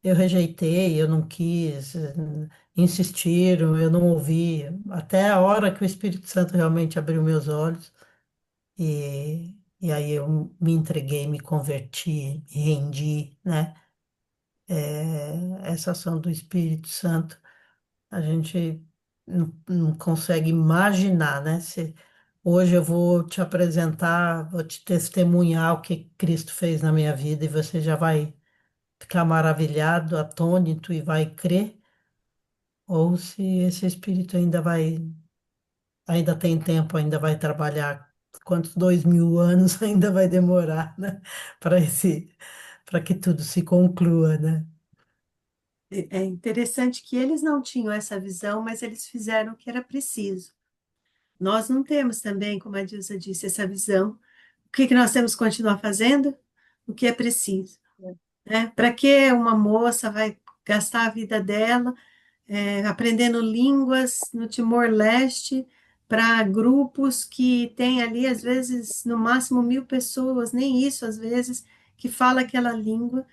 eu rejeitei, eu não quis, insistiram, eu não ouvi, até a hora que o Espírito Santo realmente abriu meus olhos e aí eu me entreguei, me converti, me rendi, né? Essa ação do Espírito Santo, a gente não consegue imaginar, né? Se hoje eu vou te apresentar, vou te testemunhar o que Cristo fez na minha vida e você já vai ficar maravilhado, atônito e vai crer, ou se esse espírito ainda tem tempo, ainda vai trabalhar, quantos 2000 anos ainda vai demorar, né, para que tudo se conclua, né? É interessante que eles não tinham essa visão, mas eles fizeram o que era preciso. Nós não temos também, como a Dilsa disse, essa visão. O que nós temos que continuar fazendo? O que é preciso, né? Para que uma moça vai gastar a vida dela aprendendo línguas no Timor-Leste para grupos que têm ali, às vezes, no máximo 1000 pessoas, nem isso, às vezes, que fala aquela língua.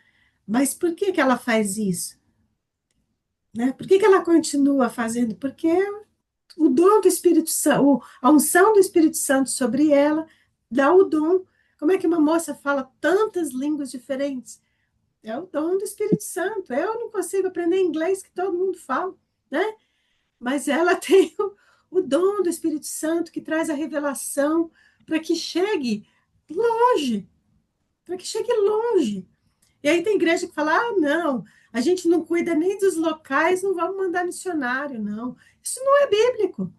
Mas por que ela faz isso? Né? Por que ela continua fazendo? Porque o dom do Espírito Santo, a unção do Espírito Santo sobre ela dá o dom. Como é que uma moça fala tantas línguas diferentes? É o dom do Espírito Santo. Eu não consigo aprender inglês que todo mundo fala, né? Mas ela tem o dom do Espírito Santo que traz a revelação para que chegue longe, para que chegue longe. E aí tem igreja que fala: ah, não, a gente não cuida nem dos locais, não vamos mandar missionário, não. Isso não é bíblico.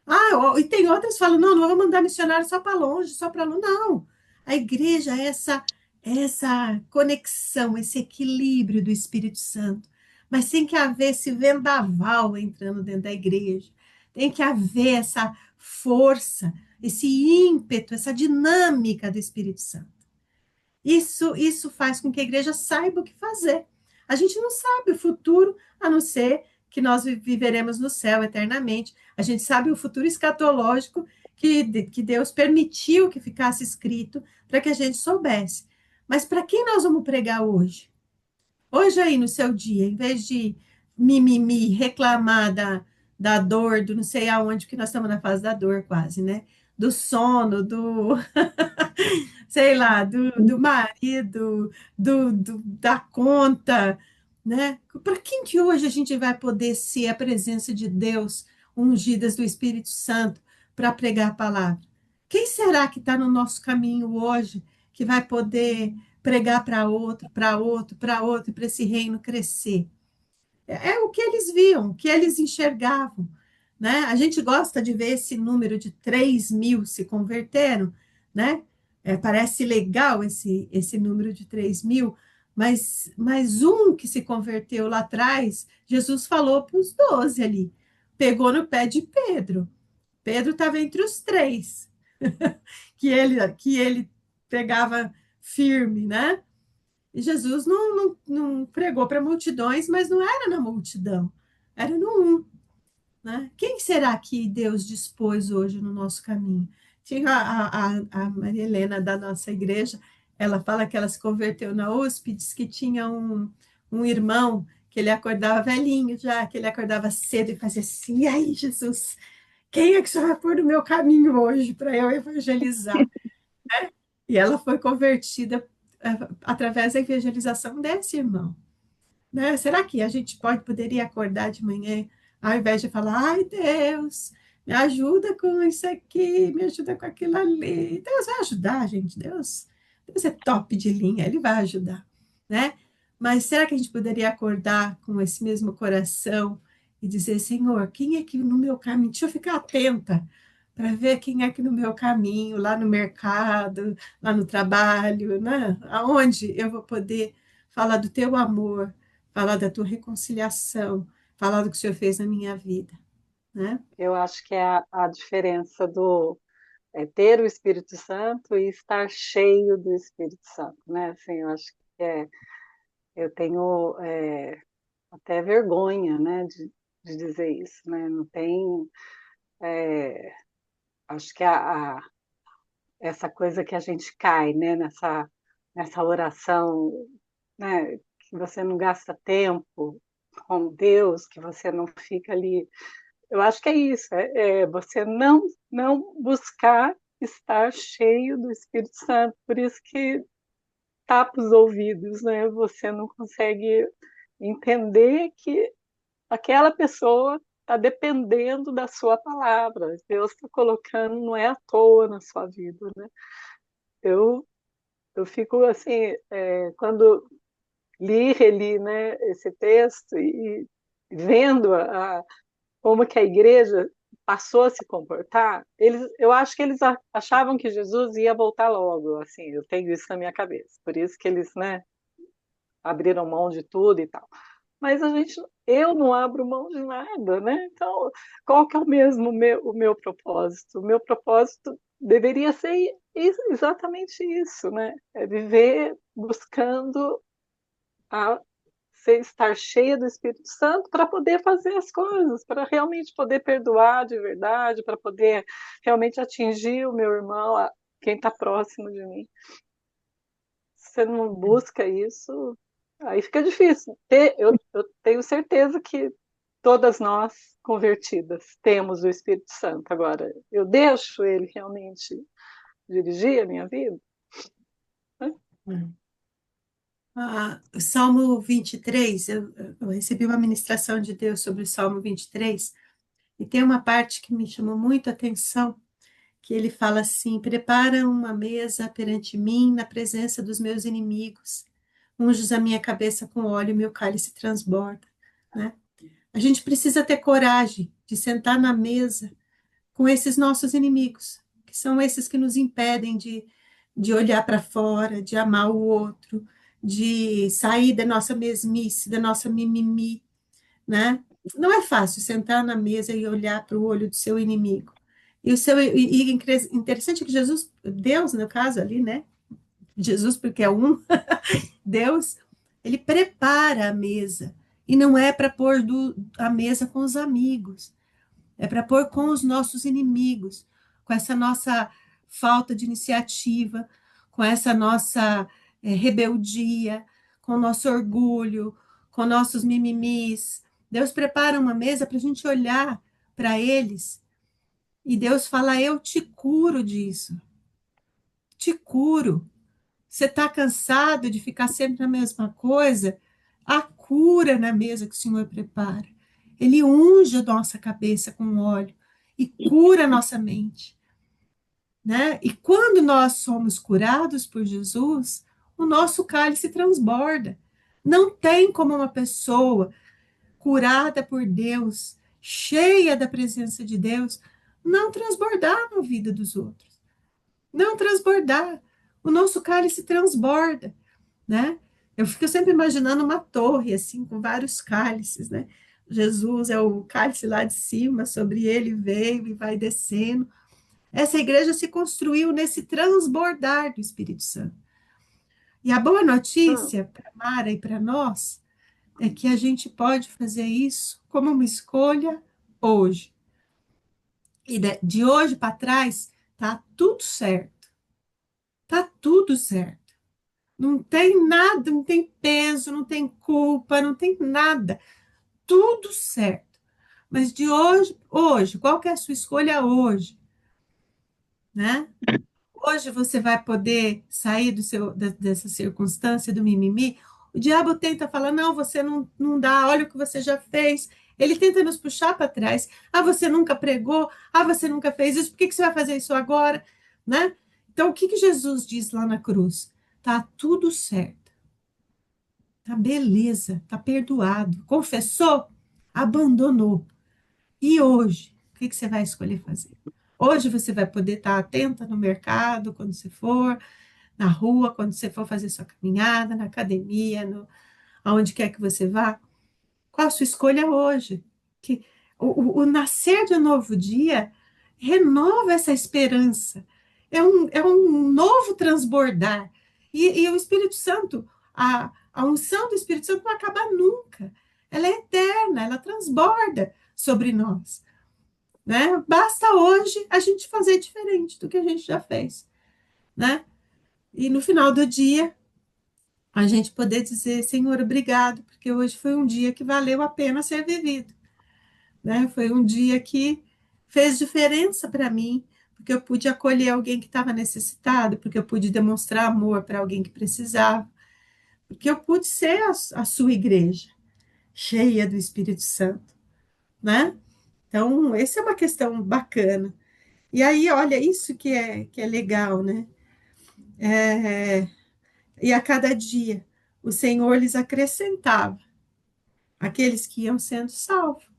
Ah, e tem outras que falam: não, não vamos mandar missionário só para longe, só para longe. Não. A igreja é essa conexão, esse equilíbrio do Espírito Santo. Mas tem que haver esse vendaval entrando dentro da igreja. Tem que haver essa força, esse ímpeto, essa dinâmica do Espírito Santo. Isso faz com que a igreja saiba o que fazer. A gente não sabe o futuro, a não ser que nós viveremos no céu eternamente. A gente sabe o futuro escatológico, que Deus permitiu que ficasse escrito para que a gente soubesse. Mas para quem nós vamos pregar hoje? Hoje aí no seu dia, em vez de mimimi, reclamar da dor, do não sei aonde, porque nós estamos na fase da dor quase, né? Do sono, sei lá, do marido, da conta, né? Para quem que hoje a gente vai poder ser a presença de Deus, ungidas do Espírito Santo, para pregar a palavra? Quem será que está no nosso caminho hoje, que vai poder pregar para outro, para outro, para outro, para esse reino crescer? É o que eles viam, o que eles enxergavam, né? A gente gosta de ver esse número de 3.000 se converteram, né? Parece legal esse número de 3.000, mas um que se converteu lá atrás, Jesus falou para os 12 ali, pegou no pé de Pedro. Pedro estava entre os três, que ele pegava firme, né? E Jesus não pregou para multidões, mas não era na multidão, era no um, né? Quem será que Deus dispôs hoje no nosso caminho? Tinha a Maria Helena da nossa igreja, ela fala que ela se converteu na USP, diz que tinha um irmão que ele acordava velhinho já, que ele acordava cedo e fazia assim, e aí, Jesus, quem é que você vai pôr no meu caminho hoje para eu evangelizar? E ela foi convertida através da evangelização desse irmão, né? Será que a gente poderia acordar de manhã, ao invés de falar, ai Deus, me ajuda com isso aqui, me ajuda com aquilo ali. Deus vai ajudar, gente. Deus é top de linha, ele vai ajudar, né? Mas será que a gente poderia acordar com esse mesmo coração e dizer, Senhor, quem é que no meu caminho? Deixa eu ficar atenta para ver quem é que no meu caminho, lá no mercado, lá no trabalho, né? Aonde eu vou poder falar do teu amor, falar da tua reconciliação, falar do que o Senhor fez na minha vida, né? Eu acho que é a diferença do ter o Espírito Santo e estar cheio do Espírito Santo, né? Assim, eu acho que eu tenho até vergonha, né, de dizer isso, né? Não tem, acho que essa coisa que a gente cai, né, nessa oração, né, que você não gasta tempo com Deus, que você não fica ali. Eu acho que é isso, é você não buscar estar cheio do Espírito Santo, por isso que tapa os ouvidos, né? Você não consegue entender que aquela pessoa está dependendo da sua palavra. Deus está colocando, não é à toa na sua vida, né? Eu, eu fico assim, quando li, reli, né, esse texto e vendo como que a igreja passou a se comportar, eu acho que eles achavam que Jesus ia voltar logo, assim, eu tenho isso na minha cabeça, por isso que eles, né, abriram mão de tudo e tal. Mas eu não abro mão de nada, né? Então, qual que é o meu propósito? O meu propósito deveria ser exatamente isso, né? É viver buscando estar cheia do Espírito Santo para poder fazer as coisas, para realmente poder perdoar de verdade, para poder realmente atingir o meu irmão, quem está próximo de mim. Se você não busca isso, aí fica difícil. Eu tenho certeza que todas nós convertidas temos o Espírito Santo. Agora, eu deixo ele realmente dirigir a minha vida? O Salmo 23, eu recebi uma ministração de Deus sobre o Salmo 23, e tem uma parte que me chamou muito a atenção, que ele fala assim, prepara uma mesa perante mim na presença dos meus inimigos, unges a minha cabeça com óleo e meu cálice transborda, né? A gente precisa ter coragem de sentar na mesa com esses nossos inimigos, que são esses que nos impedem de olhar para fora, de amar o outro, de sair da nossa mesmice, da nossa mimimi, né? Não é fácil sentar na mesa e olhar para o olho do seu inimigo. E interessante que Jesus, Deus, no caso ali, né? Jesus, porque é um, Deus, ele prepara a mesa. E não é para pôr a mesa com os amigos, é para pôr com os nossos inimigos, com essa nossa falta de iniciativa, com essa nossa rebeldia, com o nosso orgulho, com nossos mimimis. Deus prepara uma mesa para a gente olhar para eles e Deus fala: eu te curo disso, te curo. Você está cansado de ficar sempre na mesma coisa? A cura na mesa que o Senhor prepara. Ele unge a nossa cabeça com óleo e cura a nossa mente, né? E quando nós somos curados por Jesus, o nosso cálice transborda. Não tem como uma pessoa curada por Deus, cheia da presença de Deus, não transbordar na vida dos outros. Não transbordar. O nosso cálice transborda, né? Eu fico sempre imaginando uma torre, assim, com vários cálices, né? Jesus é o cálice lá de cima, sobre ele veio e vai descendo. Essa igreja se construiu nesse transbordar do Espírito Santo. E a boa notícia para Mara e para nós é que a gente pode fazer isso como uma escolha hoje. E de hoje para trás, tá tudo certo. Tá tudo certo. Não tem nada, não tem peso, não tem culpa, não tem nada. Tudo certo. Mas de hoje, qual que é a sua escolha hoje? Né? Hoje você vai poder sair dessa circunstância do mimimi. O diabo tenta falar: não, você não dá, olha o que você já fez. Ele tenta nos puxar para trás. Ah, você nunca pregou. Ah, você nunca fez isso. Por que você vai fazer isso agora? Né? Então, o que Jesus diz lá na cruz? Tá tudo certo. Tá beleza. Tá perdoado. Confessou? Abandonou. E hoje? O que você vai escolher fazer? Hoje você vai poder estar atenta no mercado, quando você for, na rua, quando você for fazer sua caminhada, na academia, aonde quer que você vá. Qual a sua escolha hoje? Que o nascer de um novo dia renova essa esperança. É um novo transbordar. E o Espírito Santo, a unção do Espírito Santo não acaba nunca. Ela é eterna, ela transborda sobre nós. Né? Basta hoje a gente fazer diferente do que a gente já fez, né? E no final do dia, a gente poder dizer: Senhor, obrigado, porque hoje foi um dia que valeu a pena ser vivido, né? Foi um dia que fez diferença para mim, porque eu pude acolher alguém que estava necessitado, porque eu pude demonstrar amor para alguém que precisava, porque eu pude ser a sua igreja, cheia do Espírito Santo, né? Então, essa é uma questão bacana. E aí, olha, isso que é legal, né? É, e a cada dia, o Senhor lhes acrescentava aqueles que iam sendo salvos.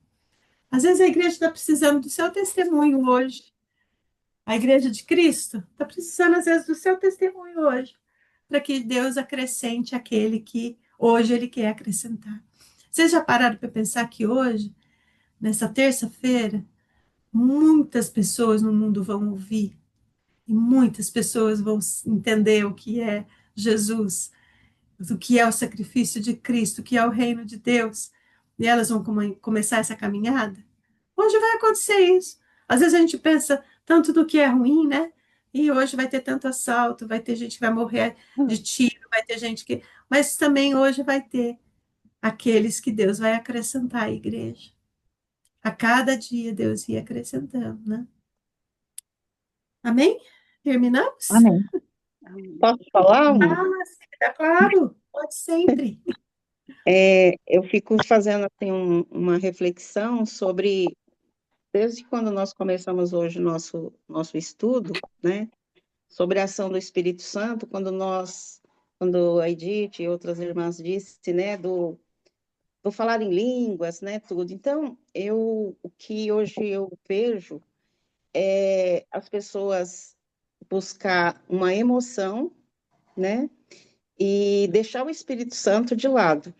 Às vezes a igreja está precisando do seu testemunho hoje. A igreja de Cristo está precisando, às vezes, do seu testemunho hoje, para que Deus acrescente aquele que hoje Ele quer acrescentar. Vocês já pararam para pensar que hoje, nessa terça-feira, muitas pessoas no mundo vão ouvir e muitas pessoas vão entender o que é Jesus, o que é o sacrifício de Cristo, o que é o reino de Deus, e elas vão começar essa caminhada? Hoje vai acontecer isso. Às vezes a gente pensa tanto do que é ruim, né? E hoje vai ter tanto assalto, vai ter gente que vai morrer de tiro, vai ter gente que. Mas também hoje vai ter aqueles que Deus vai acrescentar à igreja. A cada dia Deus ia acrescentando, né? Amém? Terminamos? Amém. Posso falar? É claro, pode sempre. Eu fico fazendo assim, uma reflexão sobre, desde quando nós começamos hoje o nosso estudo, né, sobre a ação do Espírito Santo, quando a Edith e outras irmãs disse, né, do falar em línguas, né, tudo. Então, o que hoje eu vejo é as pessoas buscar uma emoção, né, e deixar o Espírito Santo de lado.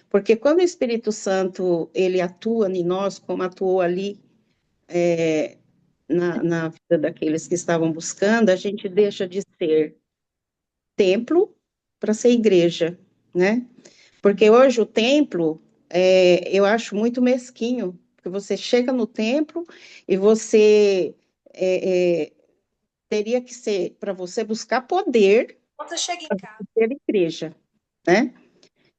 Porque quando o Espírito Santo, ele atua em nós, como atuou ali na vida daqueles que estavam buscando, a gente deixa de ser templo para ser igreja, né? Porque hoje o templo, eu acho muito mesquinho, porque você chega no templo e você teria que ser para você buscar poder Quando você chega em para casa. ser igreja, né?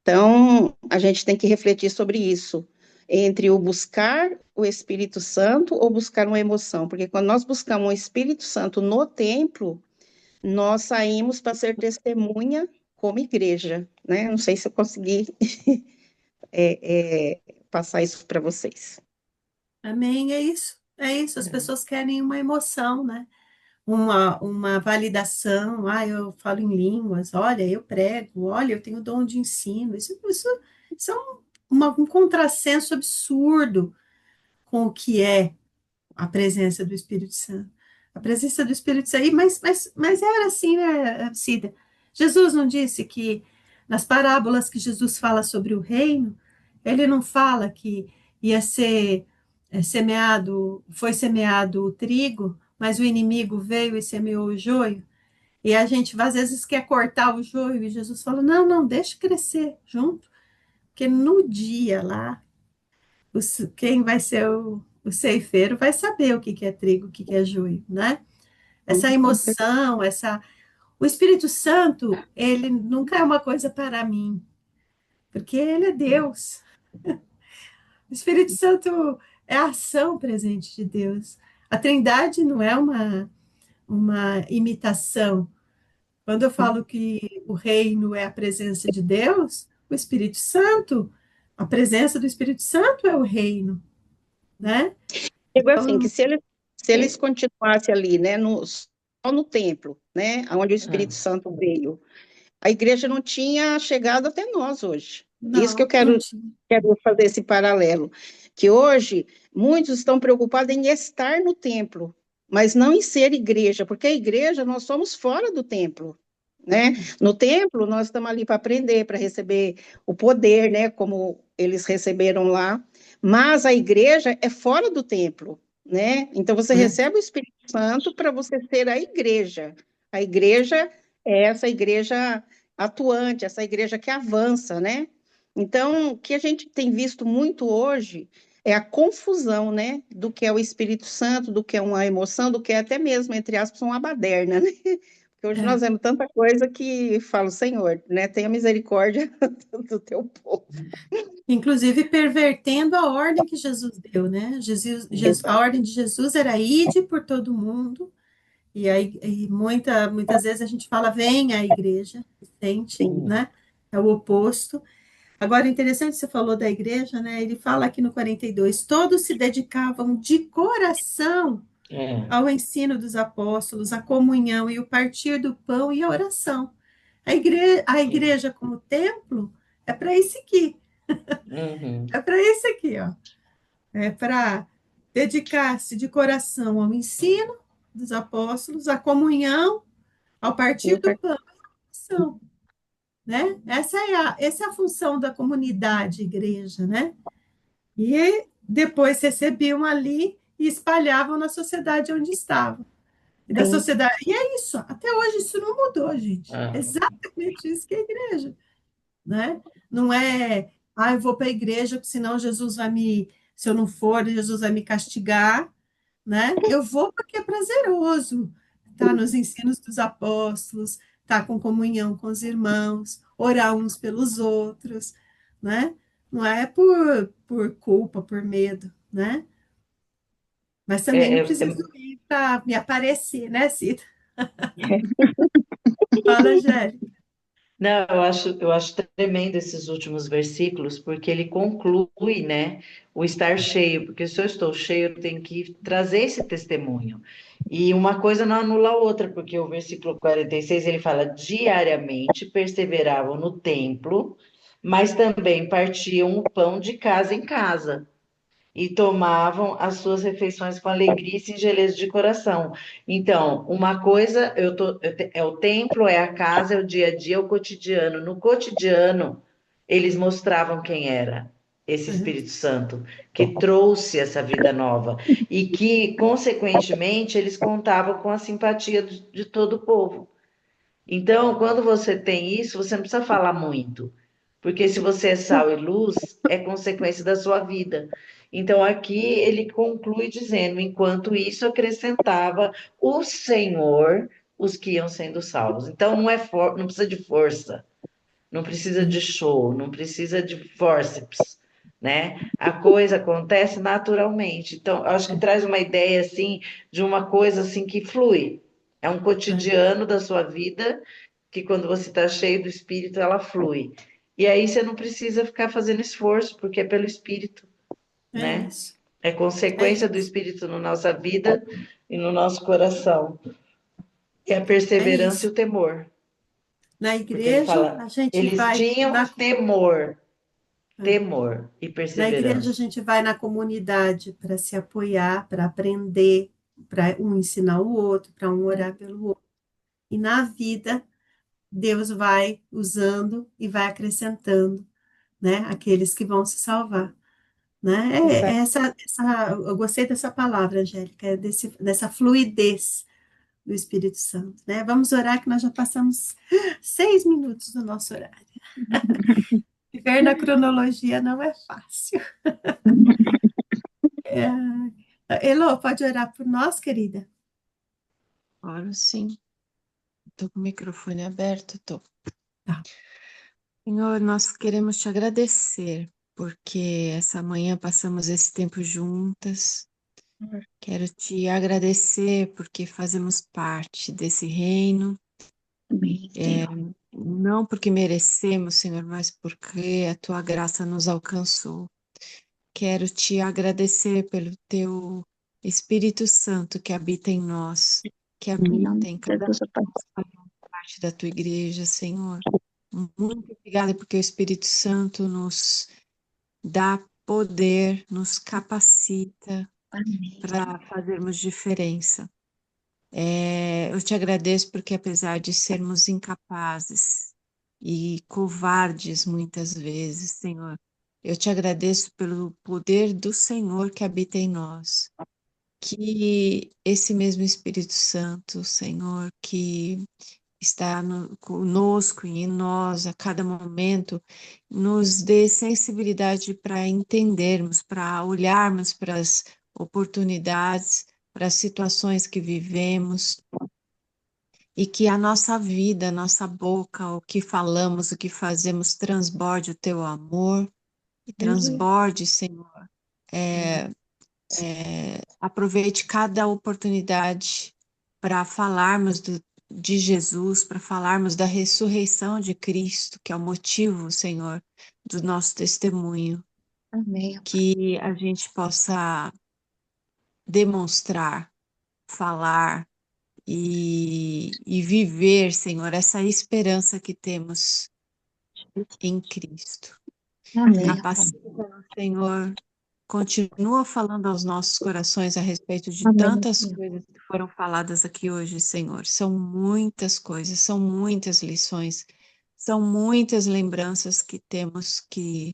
Então, a gente tem que refletir sobre isso, entre o buscar o Espírito Santo ou buscar uma emoção, porque quando nós buscamos o Espírito Santo no templo, nós saímos para ser testemunha como igreja, né? Não sei se eu consegui passar isso para vocês. Amém, é isso. É isso, as pessoas querem uma emoção, né? Uma validação. Ah, eu falo em línguas, olha, eu prego, olha, eu tenho dom de ensino. Isso é um contrassenso absurdo com o que é a presença do Espírito Santo. A presença do Espírito Santo, mas era assim, né, Cida? Jesus não disse que nas parábolas que Jesus fala sobre o reino, ele não fala que ia ser foi semeado o trigo, mas o inimigo veio e semeou o joio. E a gente às vezes quer cortar o joio, e Jesus fala: não, não, deixa crescer junto, porque no dia lá, quem vai ser o ceifeiro vai saber o que que é trigo, o que que é joio, né? Essa emoção, o Espírito Santo, ele nunca é uma coisa para mim, porque ele é Deus. O Espírito Santo é a ação presente de Deus. A Trindade não é uma imitação. Quando eu falo que o reino é a presença de Deus, o Espírito Santo, a presença do Espírito Santo é o reino, né? Digo assim, Então, que se eles continuassem ali, né, só no templo, né, onde o Espírito Santo veio, a igreja não tinha chegado até nós hoje. Isso que eu não tinha. quero fazer esse paralelo, que hoje muitos estão preocupados em estar no templo, mas não em ser igreja, porque a igreja nós somos fora do templo, né? No templo nós estamos ali para aprender, para receber o poder, né, como eles receberam lá, mas a igreja é fora do templo, né? Então você recebe o Espírito Santo para você ser a igreja. A igreja é essa igreja atuante, essa igreja que avança, né? Então, o que a gente tem visto muito hoje é a confusão, né, do que é o Espírito Santo, do que é uma emoção, do que é até mesmo, entre aspas, uma baderna, né? Porque hoje nós vemos tanta coisa que falo, Senhor, né, tenha misericórdia do teu povo. Inclusive pervertendo a ordem que Jesus deu, né? A ordem de Jesus era ide por todo mundo, e aí muitas vezes a gente fala, vem à igreja, sente, né? É o oposto. Agora, interessante, você falou da igreja, né? Ele fala aqui no 42, todos se dedicavam de coração ao ensino dos apóstolos, à comunhão e o partir do pão e a oração. A igreja como templo é para isso aqui. É para isso aqui, ó. É para dedicar-se de coração ao ensino dos apóstolos, à comunhão, ao partir do pão e à oração, né? Essa é a função da comunidade igreja, né? E depois recebiam ali e espalhavam na sociedade onde estavam. E da sociedade. E é isso, até hoje isso não mudou, gente. É exatamente isso que é a igreja, né? Não é, eu vou para a igreja, porque senão se eu não for, Jesus vai me castigar, né? Eu vou porque é prazeroso, tá nos ensinos dos apóstolos, tá com comunhão com os irmãos, orar uns pelos outros, né? Não é por culpa, por medo, né? Mas também não preciso ir para me aparecer, né, Cida? Fala, Angélica. Não, eu acho tremendo esses últimos versículos, porque ele conclui, né, o estar cheio, porque se eu estou cheio, eu tenho que trazer esse testemunho. E uma coisa não anula a outra, porque o versículo 46, ele fala, diariamente perseveravam no templo, mas também partiam o pão de casa em casa e tomavam as suas refeições com alegria e singeleza de coração. Então, uma coisa é o templo, é a casa, é o dia a dia, é o cotidiano. No cotidiano, eles mostravam quem era esse Espírito Santo, que trouxe essa vida nova e que, consequentemente, eles contavam com a simpatia de todo o povo. Então, quando você tem isso, você não precisa falar muito. Porque se você é sal e luz, é consequência da sua vida. Então, aqui ele conclui dizendo: enquanto isso acrescentava o Senhor os que iam sendo salvos. Então, não precisa de força, não precisa de show, não precisa de forceps, né? A coisa acontece naturalmente. Então, eu acho que traz uma ideia assim de uma coisa assim que flui. É um cotidiano da sua vida que quando você está cheio do Espírito, ela flui. E aí você não precisa ficar fazendo esforço, porque é pelo Espírito, É né? isso. É É consequência do isso. Espírito na nossa vida e no nosso coração. É a É perseverança e isso. o temor. Na Porque ele igreja, fala, a gente eles vai tinham na, temor, é, temor e na igreja a perseverança. gente vai na comunidade para se apoiar, para aprender, para um ensinar o outro, para um orar pelo outro. E na vida, Deus vai usando e vai acrescentando, né, aqueles que vão se salvar, né? Exato. Eu gostei dessa palavra, Angélica, dessa fluidez do Espírito Santo, né? Vamos orar que nós já passamos 6 minutos do nosso horário. Viver na cronologia não é fácil. É... Elô, pode orar por nós, querida? Oro sim. Estou com o microfone aberto, tô. Tá. Senhor, nós queremos te agradecer, porque essa manhã passamos esse tempo juntas. Quero te agradecer porque fazemos parte desse reino. Amém, Senhor. Não porque merecemos, Senhor, mas porque a tua graça nos alcançou. Quero te agradecer pelo teu Espírito Santo que habita em nós, que Em habita nome em de cada Jesus, Pai. parte da tua igreja, Senhor. Muito obrigada porque o Espírito Santo nos dá poder, nos capacita Amém. para fazermos diferença. Eu te agradeço porque, apesar de sermos incapazes e covardes muitas vezes, Senhor, eu te agradeço pelo poder do Senhor que habita em nós. Que esse mesmo Espírito Santo, Senhor, que está conosco e em nós a cada momento, nos dê sensibilidade para entendermos, para olharmos para as oportunidades, para as situações que vivemos, e que a nossa vida, a nossa boca, o que falamos, o que fazemos, transborde o teu amor e transborde, Senhor. Aproveite cada oportunidade para falarmos de Jesus, para falarmos da ressurreição de Cristo, que é o motivo, Senhor, do nosso testemunho, Amém. que a gente possa demonstrar, falar e viver, Senhor, essa esperança que temos em Cristo. Amém. Capacita-nos, Senhor. Continua falando aos nossos corações a respeito de Amém, tantas Senhor. coisas que foram faladas aqui hoje, Senhor. São muitas coisas, são muitas lições, são muitas lembranças que temos que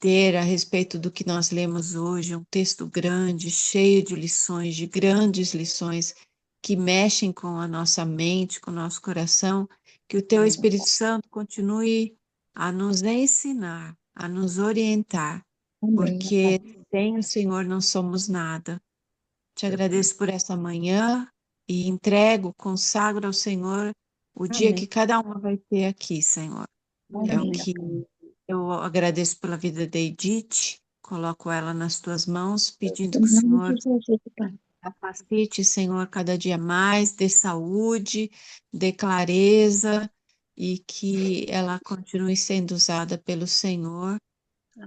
ter a respeito do que nós lemos hoje. É um texto grande, cheio de lições, de grandes lições que mexem com a nossa mente, com o nosso coração. Que o Teu Espírito Santo continue a nos ensinar, a nos orientar, Amém. porque sem o Senhor não somos nada. Te agradeço por essa manhã e entrego, consagro ao Senhor o dia Amém. que cada uma vai ter aqui, Senhor. É o Amém. que eu agradeço pela vida da Edith, coloco ela nas tuas mãos, pedindo Em que o nome Senhor de Jesus, Pai. capacite, Senhor, cada dia mais, dê saúde, dê clareza e que ela continue sendo usada pelo Senhor.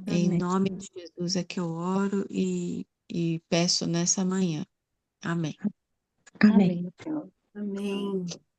Em Amém. nome de Jesus é que eu oro e peço nessa manhã. Amém. Amém. Amém.